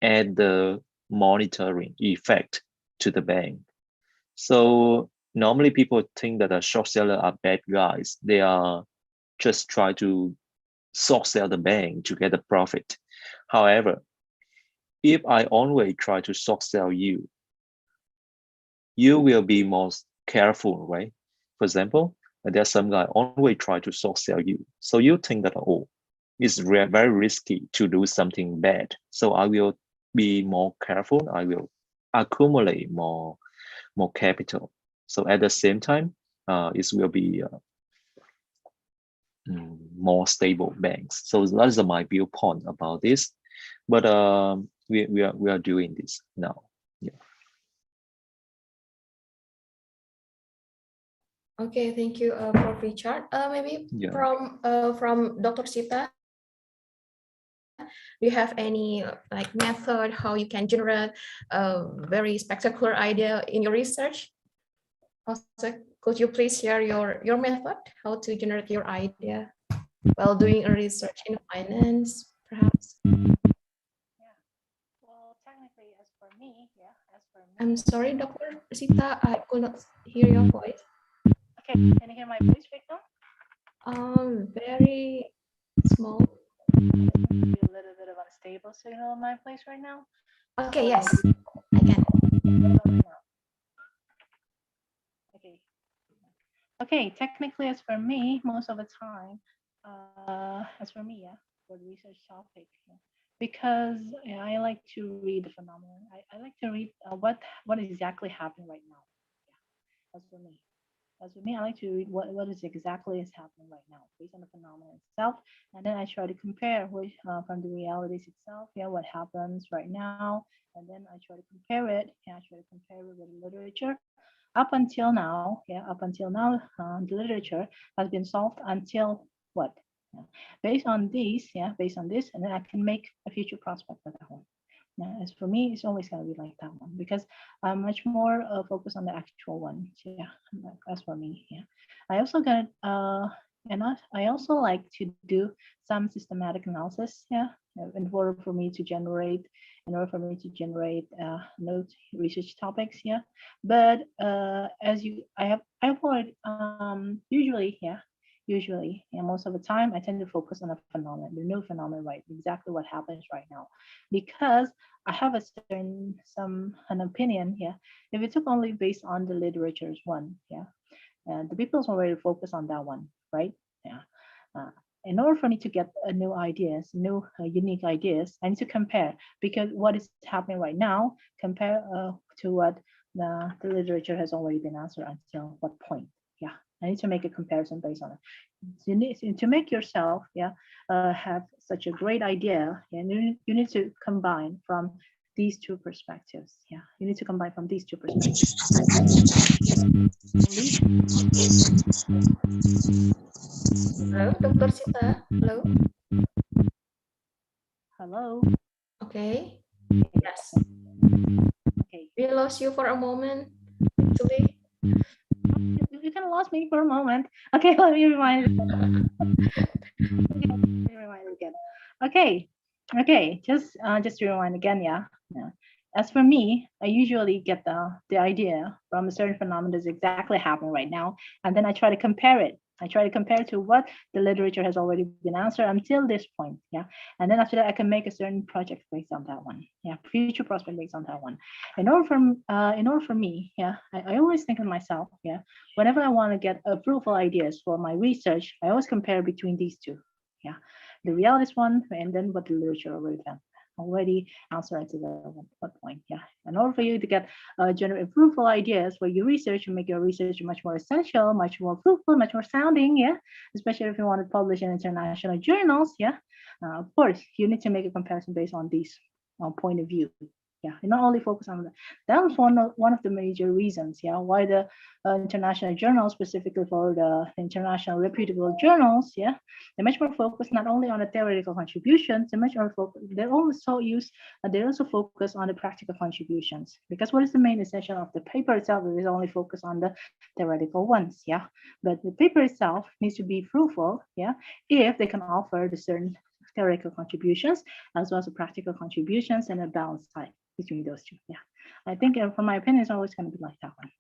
and the monitoring effect to the bank. So Normally people think that a short seller are bad guys. They are just try to short sell the bank to get a profit. However, if I always try to short sell you, you will be more careful, right? For example, there's some guy always try to short sell you. So you think that, oh, it's very risky to do something bad. So I will be more careful. I will accumulate more capital. So at the same time, it will be more stable banks. So that's my viewpoint about this. But we are doing this now. Yeah. Okay, thank you, Prof. Richard. Maybe Yeah. from Dr. Sita, do you have any like method how you can generate a very spectacular idea in your research? Also, could you please share your method how to generate your idea while doing a research in finance, perhaps? Well, technically, as for me, I'm sorry, Dr. Sita, I could not hear your voice. Okay, can you hear my voice right now? Very small. Maybe a little bit of unstable signal in my place right now. Okay, yes, I can. Okay. Okay, technically, as for me, most of the time, as for me, for the research topic, because I like to read the phenomenon. I like to read what is exactly happening right now. As for me. As for me, I like to read what is exactly is happening right now based on the phenomenon itself, and then I try to compare with from the realities itself, what happens right now, and then I try to compare it. I try to compare it with the literature. Up until now, the literature has been solved until what? Yeah. Based on this, and then I can make a future prospect for that one. As for me, it's always going to be like that one because I'm much more focused on the actual one. As for me, I also got and I also like to do some systematic analysis. In order for me to generate, note research topics. But I've heard usually, most of the time, I tend to focus on a phenomenon, the new phenomenon, right? Exactly what happens right now, because I have an opinion here. If it took only based on the literature's one, and the people's already focus on that one, right? Uh, in order for me to get new ideas, new unique ideas, I need to compare because what is happening right now compare to what the literature has already been answered until what point. I need to make a comparison based on it. You need to make yourself, have such a great idea, and you need to combine from these two perspectives. You need to combine from these two perspectives. Hello, Dr. Sita. Hello. Hello. Okay. Yes. Okay. We lost you for a moment. Actually. You can lost me for a moment. Okay, let me remind again. Okay. Just to rewind again. As for me, I usually get the idea from a certain phenomenon that's exactly happening right now, and then I try to compare it. I try to compare to what the literature has already been answered until this point. And then after that, I can make a certain project based on that one. Future prospect based on that one. In order for me, I always think of myself. Whenever I want to get fruitful ideas for my research, I always compare between these two. The realist one, and then what the literature already answered to that point. In order for you to get generate fruitful ideas for your research and make your research much more essential, much more fruitful, much more sounding, especially if you want to publish in international journals, of course, you need to make a comparison based on these point of view. You not only focus on that was one of the major reasons, why the international journals, specifically for the international reputable journals, they're much more focused not only on the theoretical contributions, they're much more focused. They also focus on the practical contributions, because what is the main essential of the paper itself is only focus on the theoretical ones, but the paper itself needs to be fruitful, if they can offer the certain theoretical contributions as well as the practical contributions and a balanced type between those two. I think from my opinion, it's always going to be like that one.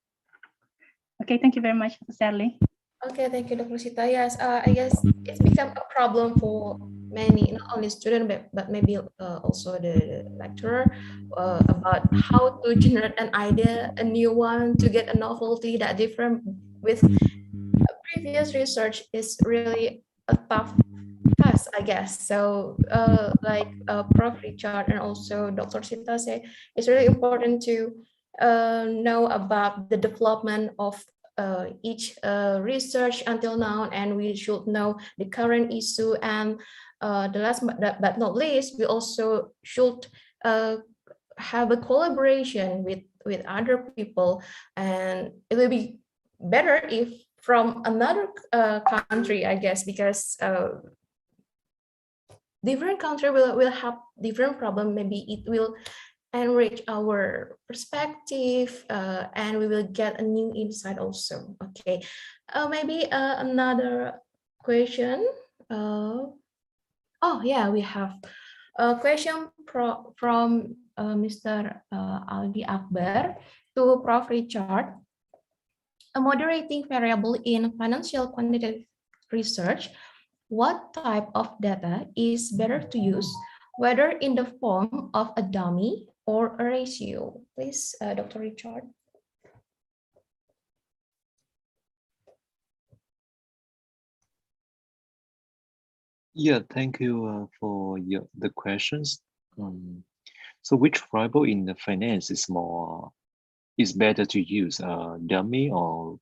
Okay, thank you very much, Sally. Okay, thank you, Dr. Sita. Yes, I guess it's become a problem for many, not only students, but maybe also the lecturer, about how to generate an idea, a new one, to get a novelty that different with previous research is really a tough task, I guess. So, like Prof. Richard and also Dr. Sita say, it's really important to know about the development of each research until now, and we should know the current issue. And the last but not least, we also should have a collaboration with other people, and it will be better if from another country, I guess, because different country will have different problem. Maybe it will enrich our perspective, and we will get a new insight also. Okay, maybe another question. Oh yeah, we have a question from Mr. Aldi Akbar to Prof. Richard. A moderating variable in financial quantitative research, what type of data is better to use, whether in the form of a dummy or a ratio? Please, Dr. Richard. Yeah, thank you for the questions. So which variable in the finance is better to use, dummy, or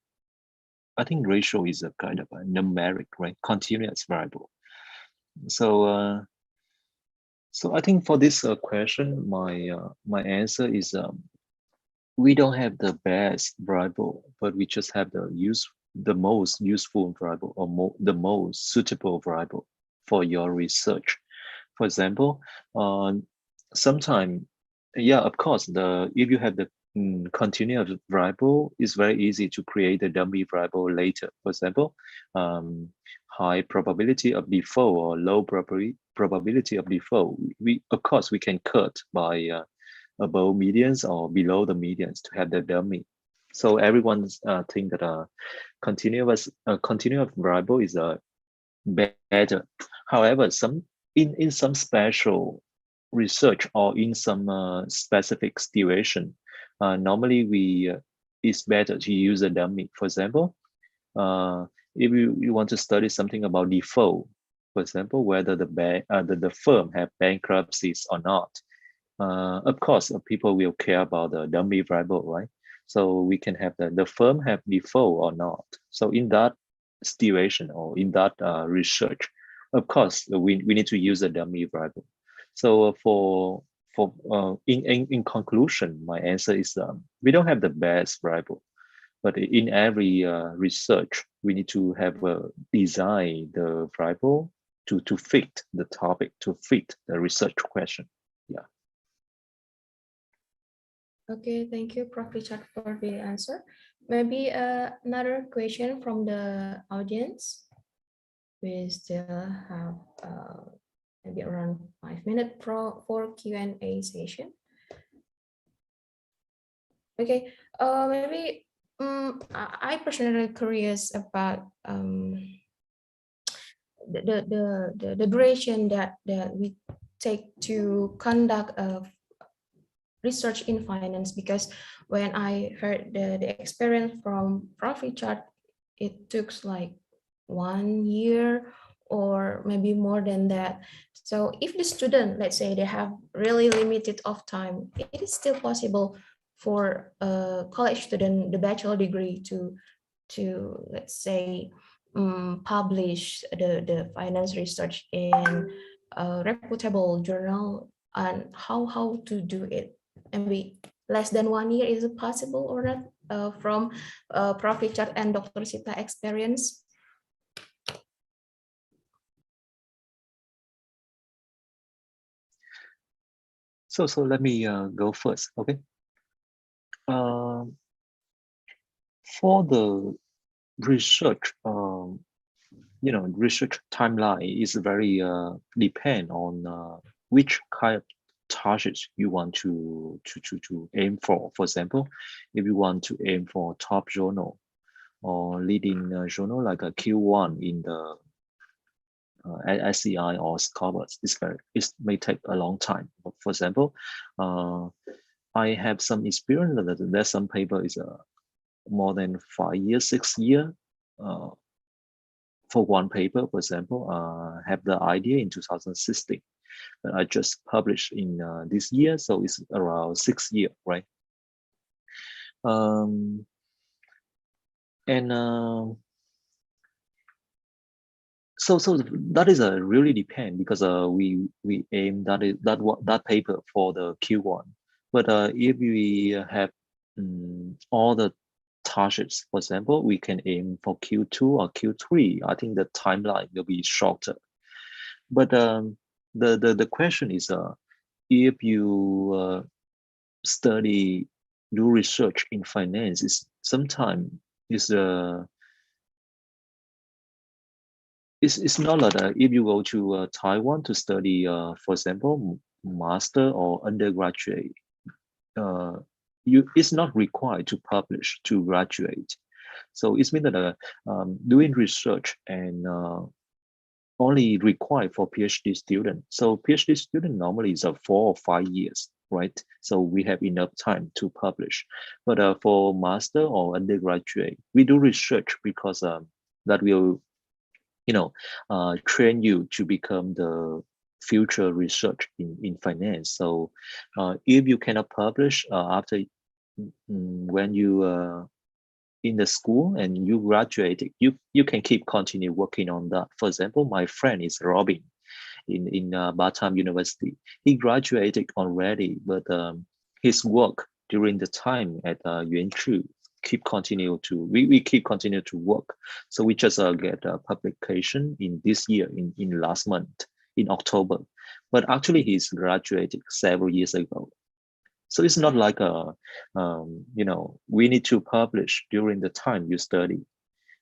I think ratio is a kind of a numeric, right? Continuous variable. So so I think for this question, my answer is we don't have the best variable, but we just have the most useful variable, or the most suitable variable for your research. For example, sometime, yeah, of course, if you have the continuous variable, it's very easy to create a dummy variable later. For example, high probability of default or low probability of default. We of course we can cut by above medians or below the medians to have the dummy. So everyone think that a continuous variable is better. However, in some special research or in some specific situation, normally it's better to use a dummy. For example, if you want to study something about default, for example, whether the firm have bankruptcies or not, of course, people will care about the dummy variable, right? So we can have the firm have default or not. So in that situation or in that research, of course, we need to use a dummy variable. So in conclusion, my answer is we don't have the best variable, but in every research, we need to have design the variable to fit the topic, to fit the research question. Yeah. Okay, thank you, Prof. Richard, for the answer. Maybe another question from the audience. We still have maybe around 5 minutes for Q&A session. Okay, maybe I personally curious about the duration that we take to conduct a research in finance, because when I heard the experience from Prof. Richard, it took like 1 year or maybe more than that. So if the student, let's say they have really limited of time, it is still possible for a college student, the bachelor degree, to let's say publish the finance research in a reputable journal, and how to do it. Maybe less than 1 year, is it possible or not, from Prof. Richard and Dr. Sita experience? So let me go first, okay? For the research, research timeline is very depend on which kind of targets you want to aim for. For example, if you want to aim for top journal, or leading journal like a Q1 in the SCI or Scopus. It may take a long time. For example, I have some experience that there's some paper is more than 5 years, 6 years for one paper. For example, have the idea in 2016, but I just published in this year, so it's around 6 years, right? So that is a really depend, because we aim that paper for the Q1, but if we have all the targets, for example, we can aim for Q2 or Q3. I think the timeline will be shorter. But the question is, if you do research in finance, is sometimes it's not that if you go to Taiwan to study, for example, master or undergraduate, it's not required to publish to graduate. So it means that doing research and only required for PhD student. So PhD student normally is 4 or 5 years, right? So we have enough time to publish. But for master or undergraduate, we do research because that will train you to become the future research in finance. So if you cannot publish after when you in the school and you graduated, you can continue working on that. For example, my friend is Robin in Batam University. He graduated already, but his work during the time at Yuanchu we keep continue to work. So we just get a publication in this year, in last month, in October. But actually he's graduated several years ago. So it's not like we need to publish during the time you study,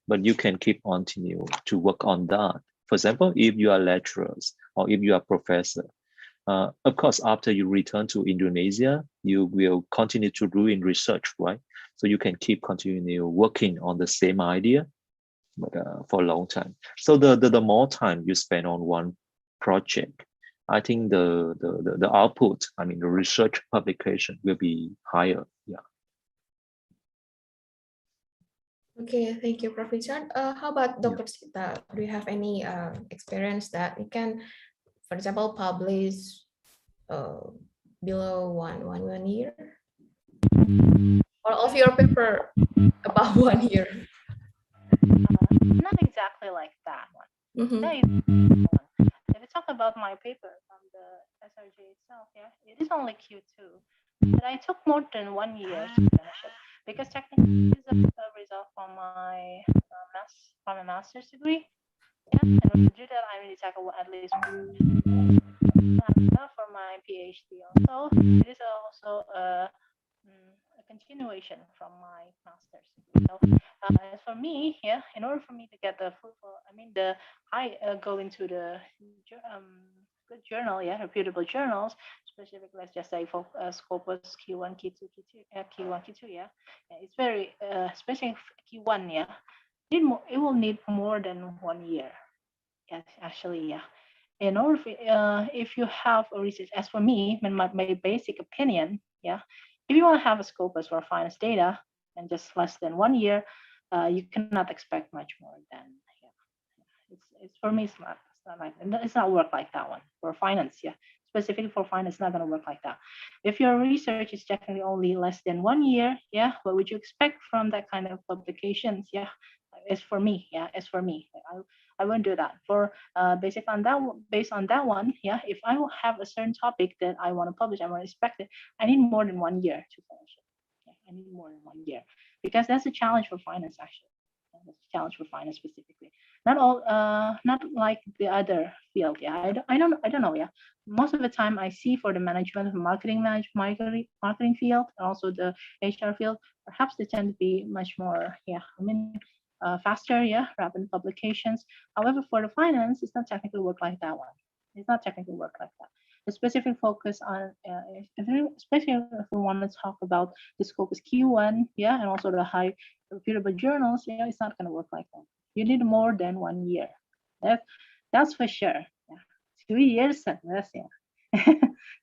but you can continue to work on that. For example, if you are lecturers or if you are professor, of course, after you return to Indonesia, you will continue to do in research, right? So you can continue working on the same idea, but for a long time. So the more time you spend on one project, I think the output, I mean the research publication will be higher. Yeah. Okay, thank you, Prof. Richard. How about Dr. Sita? Do you have any experience that you can, for example, publish below one year? Or of your paper above 1 year? Not exactly like that one. If we talk about my paper from the SRJ itself, yeah, it is only Q2, but I took more than 1 year to finish it, because technically it is a result from my master's degree. Yeah, and to do that, I really take at least 1 year. For my PhD also, it is also a continuation from my master's degree. So as for me, yeah, in order for me to get the go into the good journal, yeah, reputable journals, specifically, let's just say for Scopus Q1, Q2, Q1, Q2, yeah, it's very especially Q1, yeah, it will need more than 1 year. Yes, actually, yeah. In order for, if you have a research, as for me, my basic opinion, yeah, if you want to have a Scopus for finance data and just less than 1 year, you cannot expect much more than, yeah. It's for me, it's not work like that one for finance, yeah. Specifically for finance, it's not going to work like that. If your research is technically only less than 1 year, yeah, what would you expect from that kind of publications? Yeah, it's for me, yeah, it's for me. I won't do that. For based on that one, yeah, if I will have a certain topic that I want to publish, I want to expect it, I need more than 1 year to finish it. Okay? I need more than 1 year, because that's a challenge for finance actually. That's a challenge for finance specifically. Not like the other field. Yeah, I don't know. Yeah, most of the time I see for the management, marketing field, and also the HR field, perhaps they tend to be much more. Yeah, faster, yeah, rapid publications. However, for the finance, it's not technically work like that one. It's not technically work like that. The specific focus on, especially if we want to talk about the Scopus Q1, yeah, and also the high reputable journals, it's not going to work like that. You need more than 1 year. That's for sure. Yeah. 2 years, that's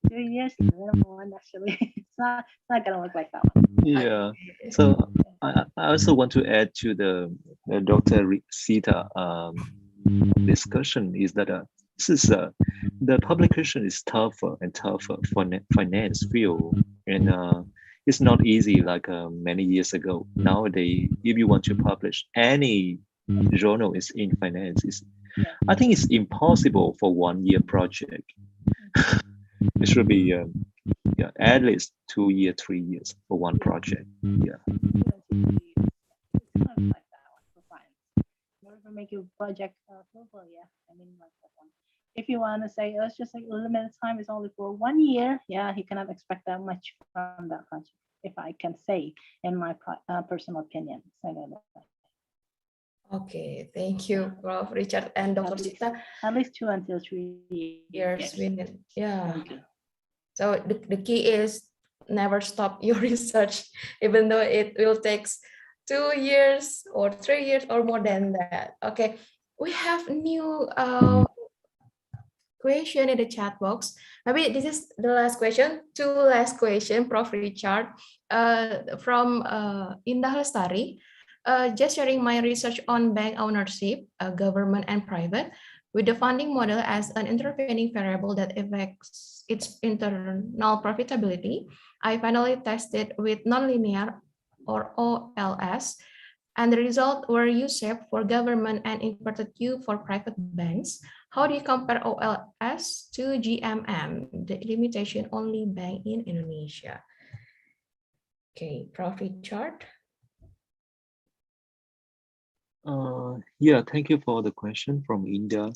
2 years, number one, actually. It's not going to work like that one. Yeah. So I also want to add to the Dr. Sita discussion is that this is the publication is tougher and tougher for finance field, and it's not easy like many years ago. Nowadays, if you want to publish any journal is in finance, I think it's impossible for 1 year project. It should be at least 2 years, 3 years for one project. Yeah. Make your project fruitful, I mean, like that one. If you want to say, it's just like limited time is only for 1 year, he cannot expect that much from that project, if I can say in my personal opinion. Okay, thank you, Prof. Richard and Dr. Sita. At least 2 until 3 years. Yeah. So the key is never stop your research, even though it will take 2 years or 3 years or more than that. Okay, we have new question in the chat box. Maybe this is the last question. 2 last question, Prof. Richard, from Indah Lestari. Just sharing my research on bank ownership, government and private, with the funding model as an intervening variable that affects its internal profitability. I finally tested with nonlinear or OLS, and the result were U-shaped for government and inverted U for private banks. How do you compare OLS to GMM, the limitation only bank in Indonesia? Okay, Prof. Richard. Yeah, thank you for the question from India.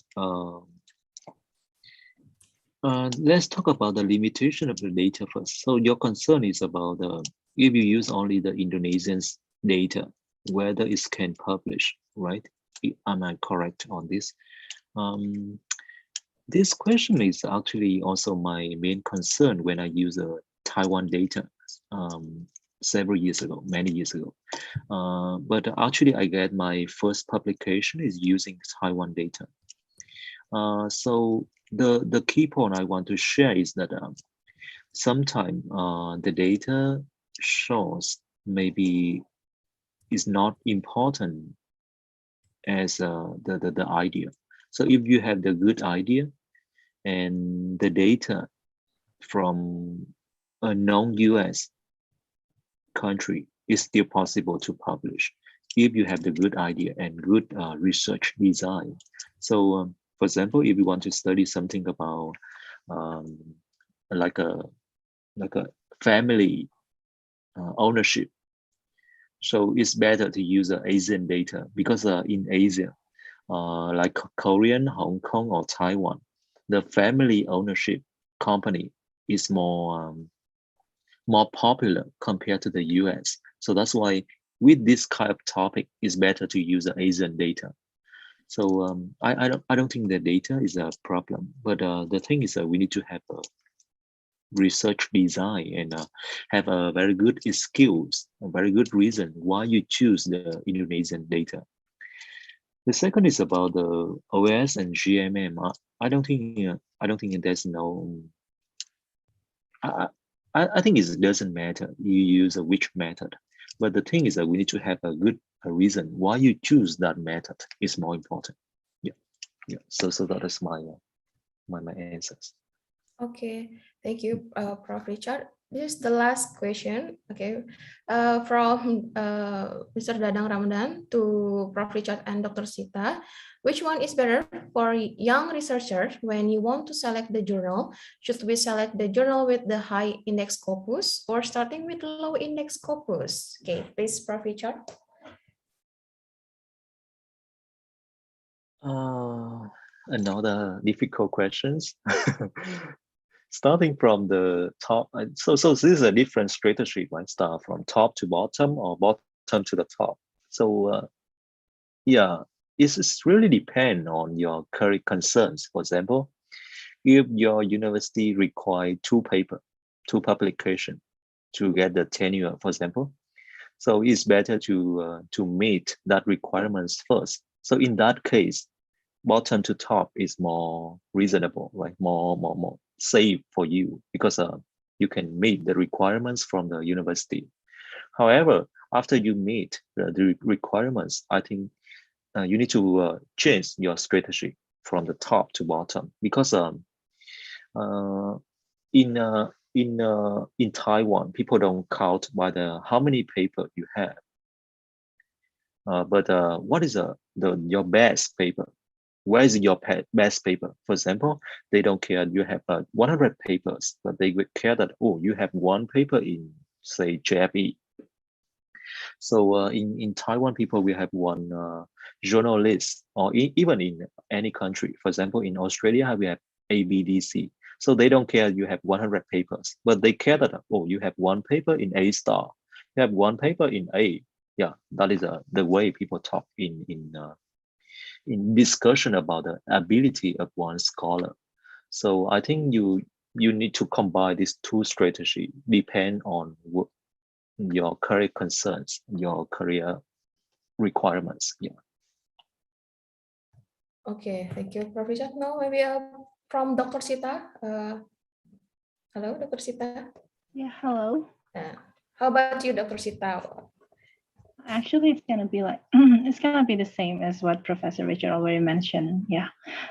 Let's talk about the limitation of the data first. So your concern is about if you use only the Indonesian data, whether it can publish, right? Am I correct on this? This question is actually also my main concern when I use Taiwan data several years ago, many years ago. But actually I get my first publication is using Taiwan data. So the key point I want to share is that sometimes the data shows maybe is not important as the idea. So if you have the good idea and the data from a non-US country, it's still possible to publish if you have the good idea and good research design. So for example, if you want to study something about like a family ownership, so it's better to use Asian data because in Asia, like Korean, Hong Kong, or Taiwan, the family ownership company is more popular compared to the US. So that's why with this kind of topic, it's better to use Asian data. So I don't think the data is a problem, but the thing is that we need to have a research design and have a very good skills, a very good reason why you choose the Indonesian data. The second is about the OS and GMM. I don't think there's no. I think it doesn't matter you use which method, but the thing is that we need to have a good reason why you choose that method is more important. Yeah. So that is my answers. Okay, thank you, Prof. Richard. This is the last question, okay, from Mr. Dadang Ramadan to Prof. Richard and Dr. Sita. Which one is better for young researchers when you want to select the journal? Should we select the journal with the high index corpus or starting with low index corpus? Okay, please, Prof. Richard. Another difficult questions. Starting from the top, so this is a different strategy, right? Start from top to bottom or bottom to the top. So yeah, it's really depend on your current concerns. For example, if your university require 2 publication to get the tenure, for example, So it's better to meet that requirements first. So in that case, bottom to top is more reasonable, like more safe for you, because you can meet the requirements from the university. However, after you meet the requirements, I think you need to change your strategy from the top to bottom, because in Taiwan, people don't count by the how many paper you have, but what is your best paper? Where is your best paper? For example, they don't care you have 100 papers, but they would care that, oh, you have one paper in, say, JFE. So in Taiwan, people will have one journalist, or even in any country. For example, in Australia, we have ABDC. So they don't care you have 100 papers, but they care that, oh, you have one paper in A star, you have one paper in A. Yeah, that is the way people talk in discussion about the ability of one scholar. So I think you need to combine these two strategies, depend on your career concerns, your career requirements. Yeah. Okay, thank you, Professor. Now maybe from Dr. Sita. Hello, Dr. Sita. Yeah, hello. How about you, Dr. Sita? Actually, it's gonna be like it's gonna be the same as what Professor Richard already mentioned. Yeah,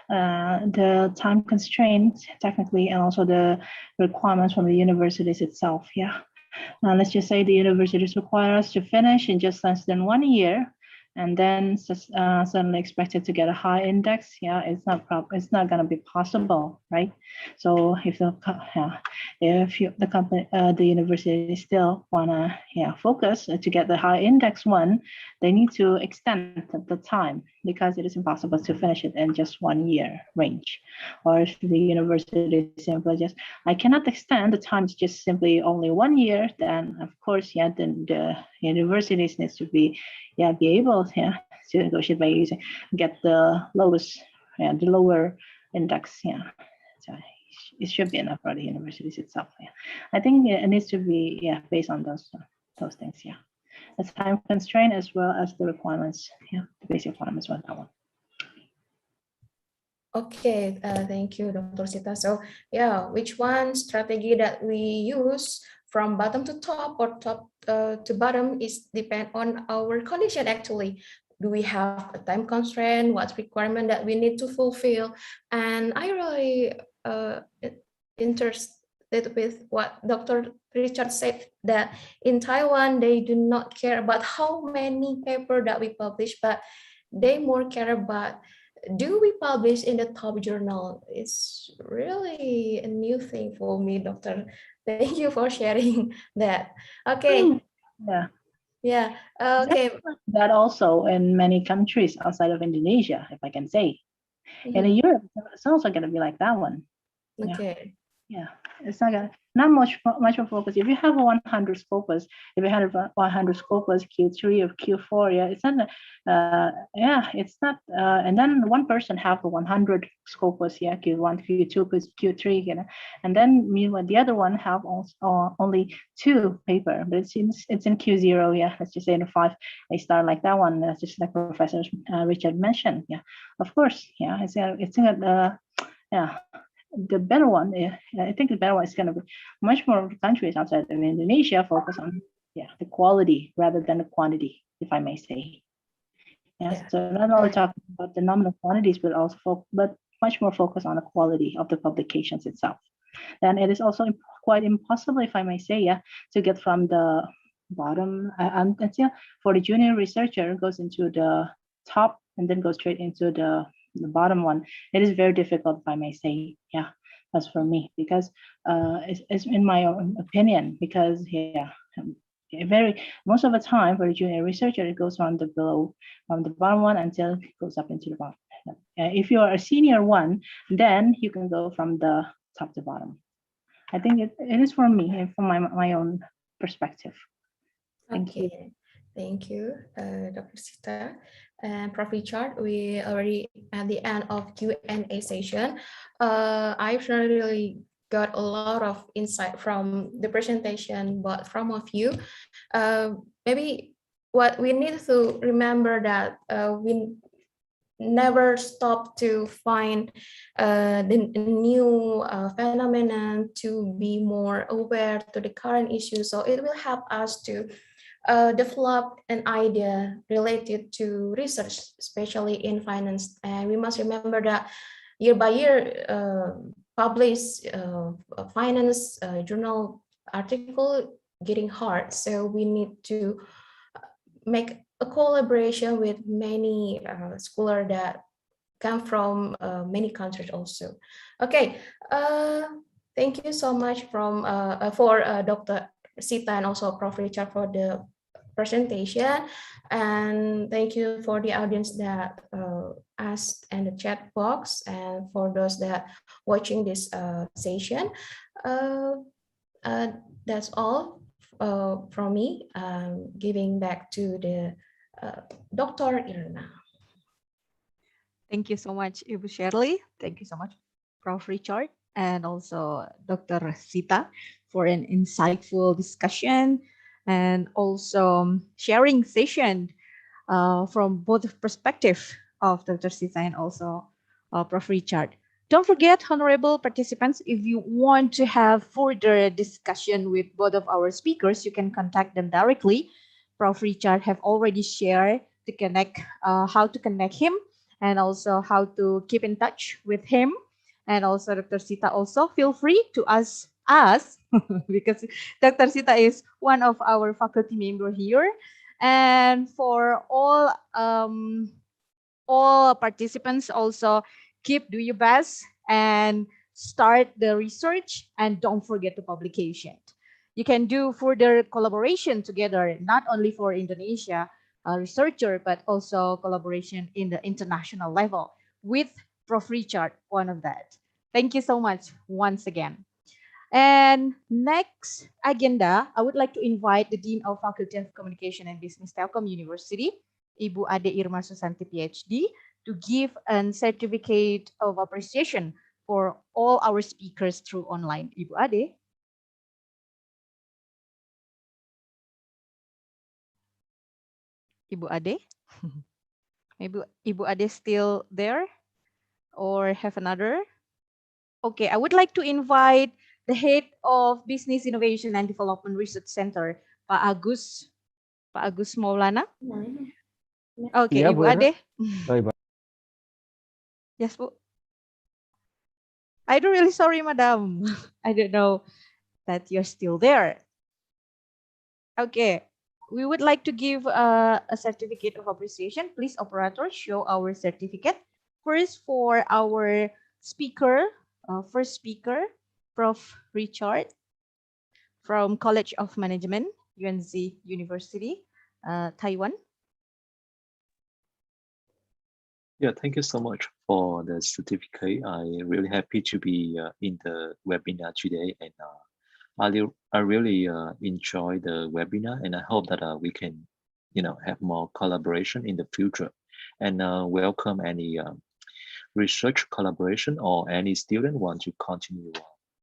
the time constraints technically, and also the requirements from the universities itself. Yeah, let's just say the universities require us to finish in just less than 1 year, and then suddenly expected to get a high index. Yeah, it's not gonna be possible, right? So if the university still wanna focus to get the high index one, they need to extend the time, because it is impossible to finish it in just 1 year range. Or if the university simply just, I cannot extend the time to just simply only 1 year, then of course, then the universities needs to be able to negotiate by get the lowest, the lower index. So it should be enough for the universities itself. I think it needs to be based on those things. The time constraint as well as the requirements. The basic requirements for that one. Okay, thank you, Dr. Sita. So which one strategy that we use from bottom to top or top to bottom is depend on our condition actually. Do we have a time constraint? What requirement that we need to fulfill? And I really interested with what Dr. Richard said, that in Taiwan, they do not care about how many paper that we publish, but they more care about, do we publish in the top journal? It's really a new thing for me, Doctor. Thank you for sharing that. Okay. Yeah. Okay. That also in many countries outside of Indonesia, if I can say. And in Europe, it's also going to be like that one. Okay. Yeah, it's not much more focus. If you have 100 scopus, if you have 100 scopus Q3 or Q4, it's not. It's not. And then one person have 100 scopus, Q1, Q2, Q3, and then meanwhile the other one have also only 2 paper, but it's in Q0, let's just say in a 5 A star like that one. That's just like Professor Richard mentioned. Of course, the better one, I think the better one is going to be much more countries outside of Indonesia focus on the quality rather than the quantity, if I may say. So not only talking about the nominal quantities, but also but much more focus on the quality of the publications itself. Then it is also quite impossible, if I may say, to get from the bottom until for the junior researcher goes into the top and then goes straight into the bottom one. It is very difficult, if I may say. That's for me, because it's in my own opinion, because most of the time for the junior researcher, it goes from the bottom one until it goes up into the bottom. If you are a senior one, then you can go from the top to bottom. I think it is for me, from my own perspective. Thank you. Thank you, Dr. Sita. And Prof. Richard, we already at the end of Q&A session. I really got a lot of insight from the presentation, but from of you, maybe what we need to remember that we never stop to find the new phenomenon, to be more aware to the current issues. So it will help us to develop an idea related to research, especially in finance. And we must remember that year by year, publish finance journal article getting hard. So we need to make a collaboration with many scholars that come from many countries also. Okay, thank you so much for Dr. Sita and also Prof. Richard for the presentation, and thank you for the audience that asked in the chat box, and for those that watching this session. That's all from me. Giving back to the Dr. Irna. Thank you so much, Ibu Shirley. Thank you so much, Prof. Richard, and also Dr. Sita for an insightful discussion and also sharing session from both perspective of Dr. Sita and also Prof. Richard. Don't forget, honorable participants, if you want to have further discussion with both of our speakers, you can contact them directly. Prof. Richard have already shared to connect how to connect him and also how to keep in touch with him. And also Dr. Sita also feel free to ask us because Dr. Sita is one of our faculty member here. And for all participants also do your best and start the research, and don't forget the publication. You can do further collaboration together, not only for Indonesia researcher, but also collaboration in the international level with Prof. Richard, one of that. Thank you so much once again. And next agenda, I would like to invite the Dean of Faculty of Communication and Business Telkom University, Ibu Ade Irma Susanti PhD, to give a certificate of appreciation for all our speakers through online. Ibu Ade. Ibu Ade? Maybe Ibu Ade still there or have another? Okay, I would like to invite the head of Business Innovation and Development Research Center, Pak Agus Maulana. Okay, Iya, Ibu Bu Erna. Ade. Baik, Pak. Yes, Bu. I'm really sorry, madam. I don't know that you're still there. Okay, we would like to give a certificate of appreciation. Please, operator, show our certificate. First, for our speaker, first speaker, Prof. Richard from College of Management, UNZ University, Taiwan. Yeah, thank you so much for the certificate. I'm really happy to be in the webinar today, and I really enjoy the webinar, and I hope that we can, have more collaboration in the future, and welcome any research collaboration or any student want to continue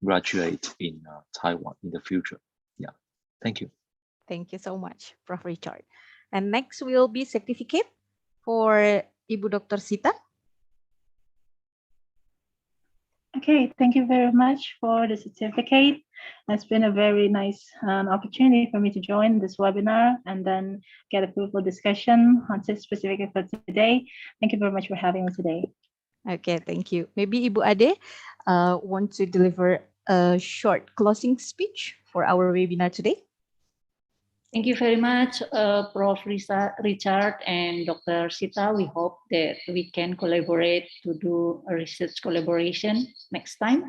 graduate in Taiwan in the future. Yeah, thank you. Thank you so much, Prof. Richard. And next will be certificate for Ibu Dr. Sita. Okay, thank you very much for the certificate. It's been a very nice opportunity for me to join this webinar and then get a fruitful discussion on this specifically for today. Thank you very much for having me today. Okay, thank you. Maybe Ibu Ade want to deliver a short closing speech for our webinar today. Thank you very much, Prof. Richard and Dr. Sita. We hope that we can collaborate to do a research collaboration next time.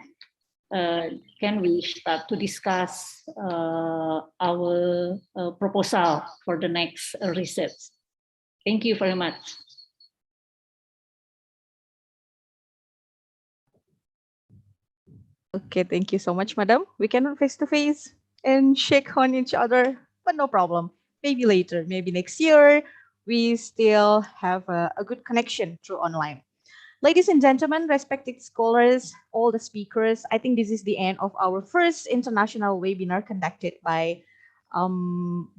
Can we start to discuss our proposal for the next research? Thank you very much. Okay, thank you so much, madam. We cannot face to face and shake on each other, but no problem. Maybe later, maybe next year, we still have a good connection through online. Ladies and gentlemen, respected scholars, all the speakers, I think this is the end of our first international webinar conducted by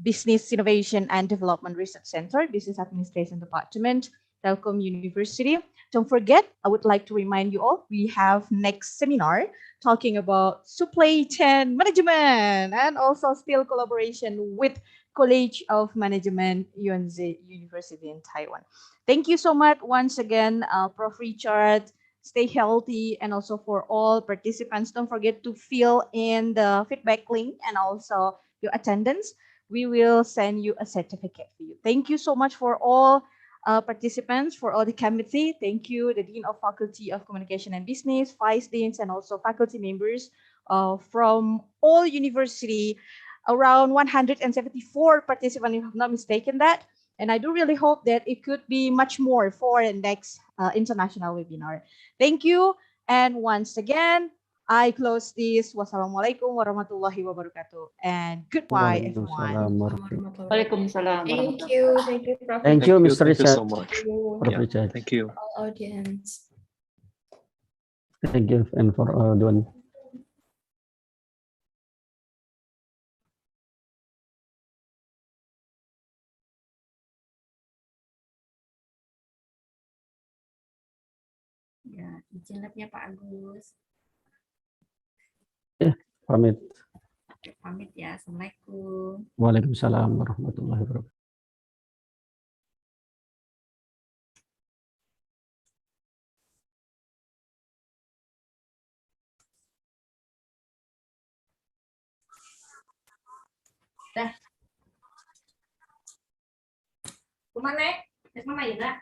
Business Innovation and Development Research Center, Business Administration Department, Telkom University. Don't forget, I would like to remind you all, we have next seminar talking about supply chain management and also still collaboration with College of Management, Yonsei University in Taiwan. Thank you so much once again, Prof. Richard. Stay healthy, and also for all participants, don't forget to fill in the feedback link and also your attendance. We will send you a certificate for you. Thank you so much for all participants, for all the committee. Thank you, the Dean of Faculty of Communication and Business, Vice Deans, and also faculty members from all university. Around 174 participants, if I'm not mistaken that. And I do really hope that it could be much more for the next international webinar. Thank you. And once again, I close this. Wassalamualaikum warahmatullahi wabarakatuh. And goodbye, everyone. Waalaikumsalam. Thank you. Thank you, Prof. Thank you, Mr. Thank you Richard. so much. Thank you, Prof. Yeah, Richard. thank you. all audience. Thank you, and for doing. Ya, izin labnya Pak Agus. Pamit. Pamit ya. Assalamualaikum. Waalaikumsalam warahmatullahi wabarakatuh. Dah. Kemana? Mana ya, Nak?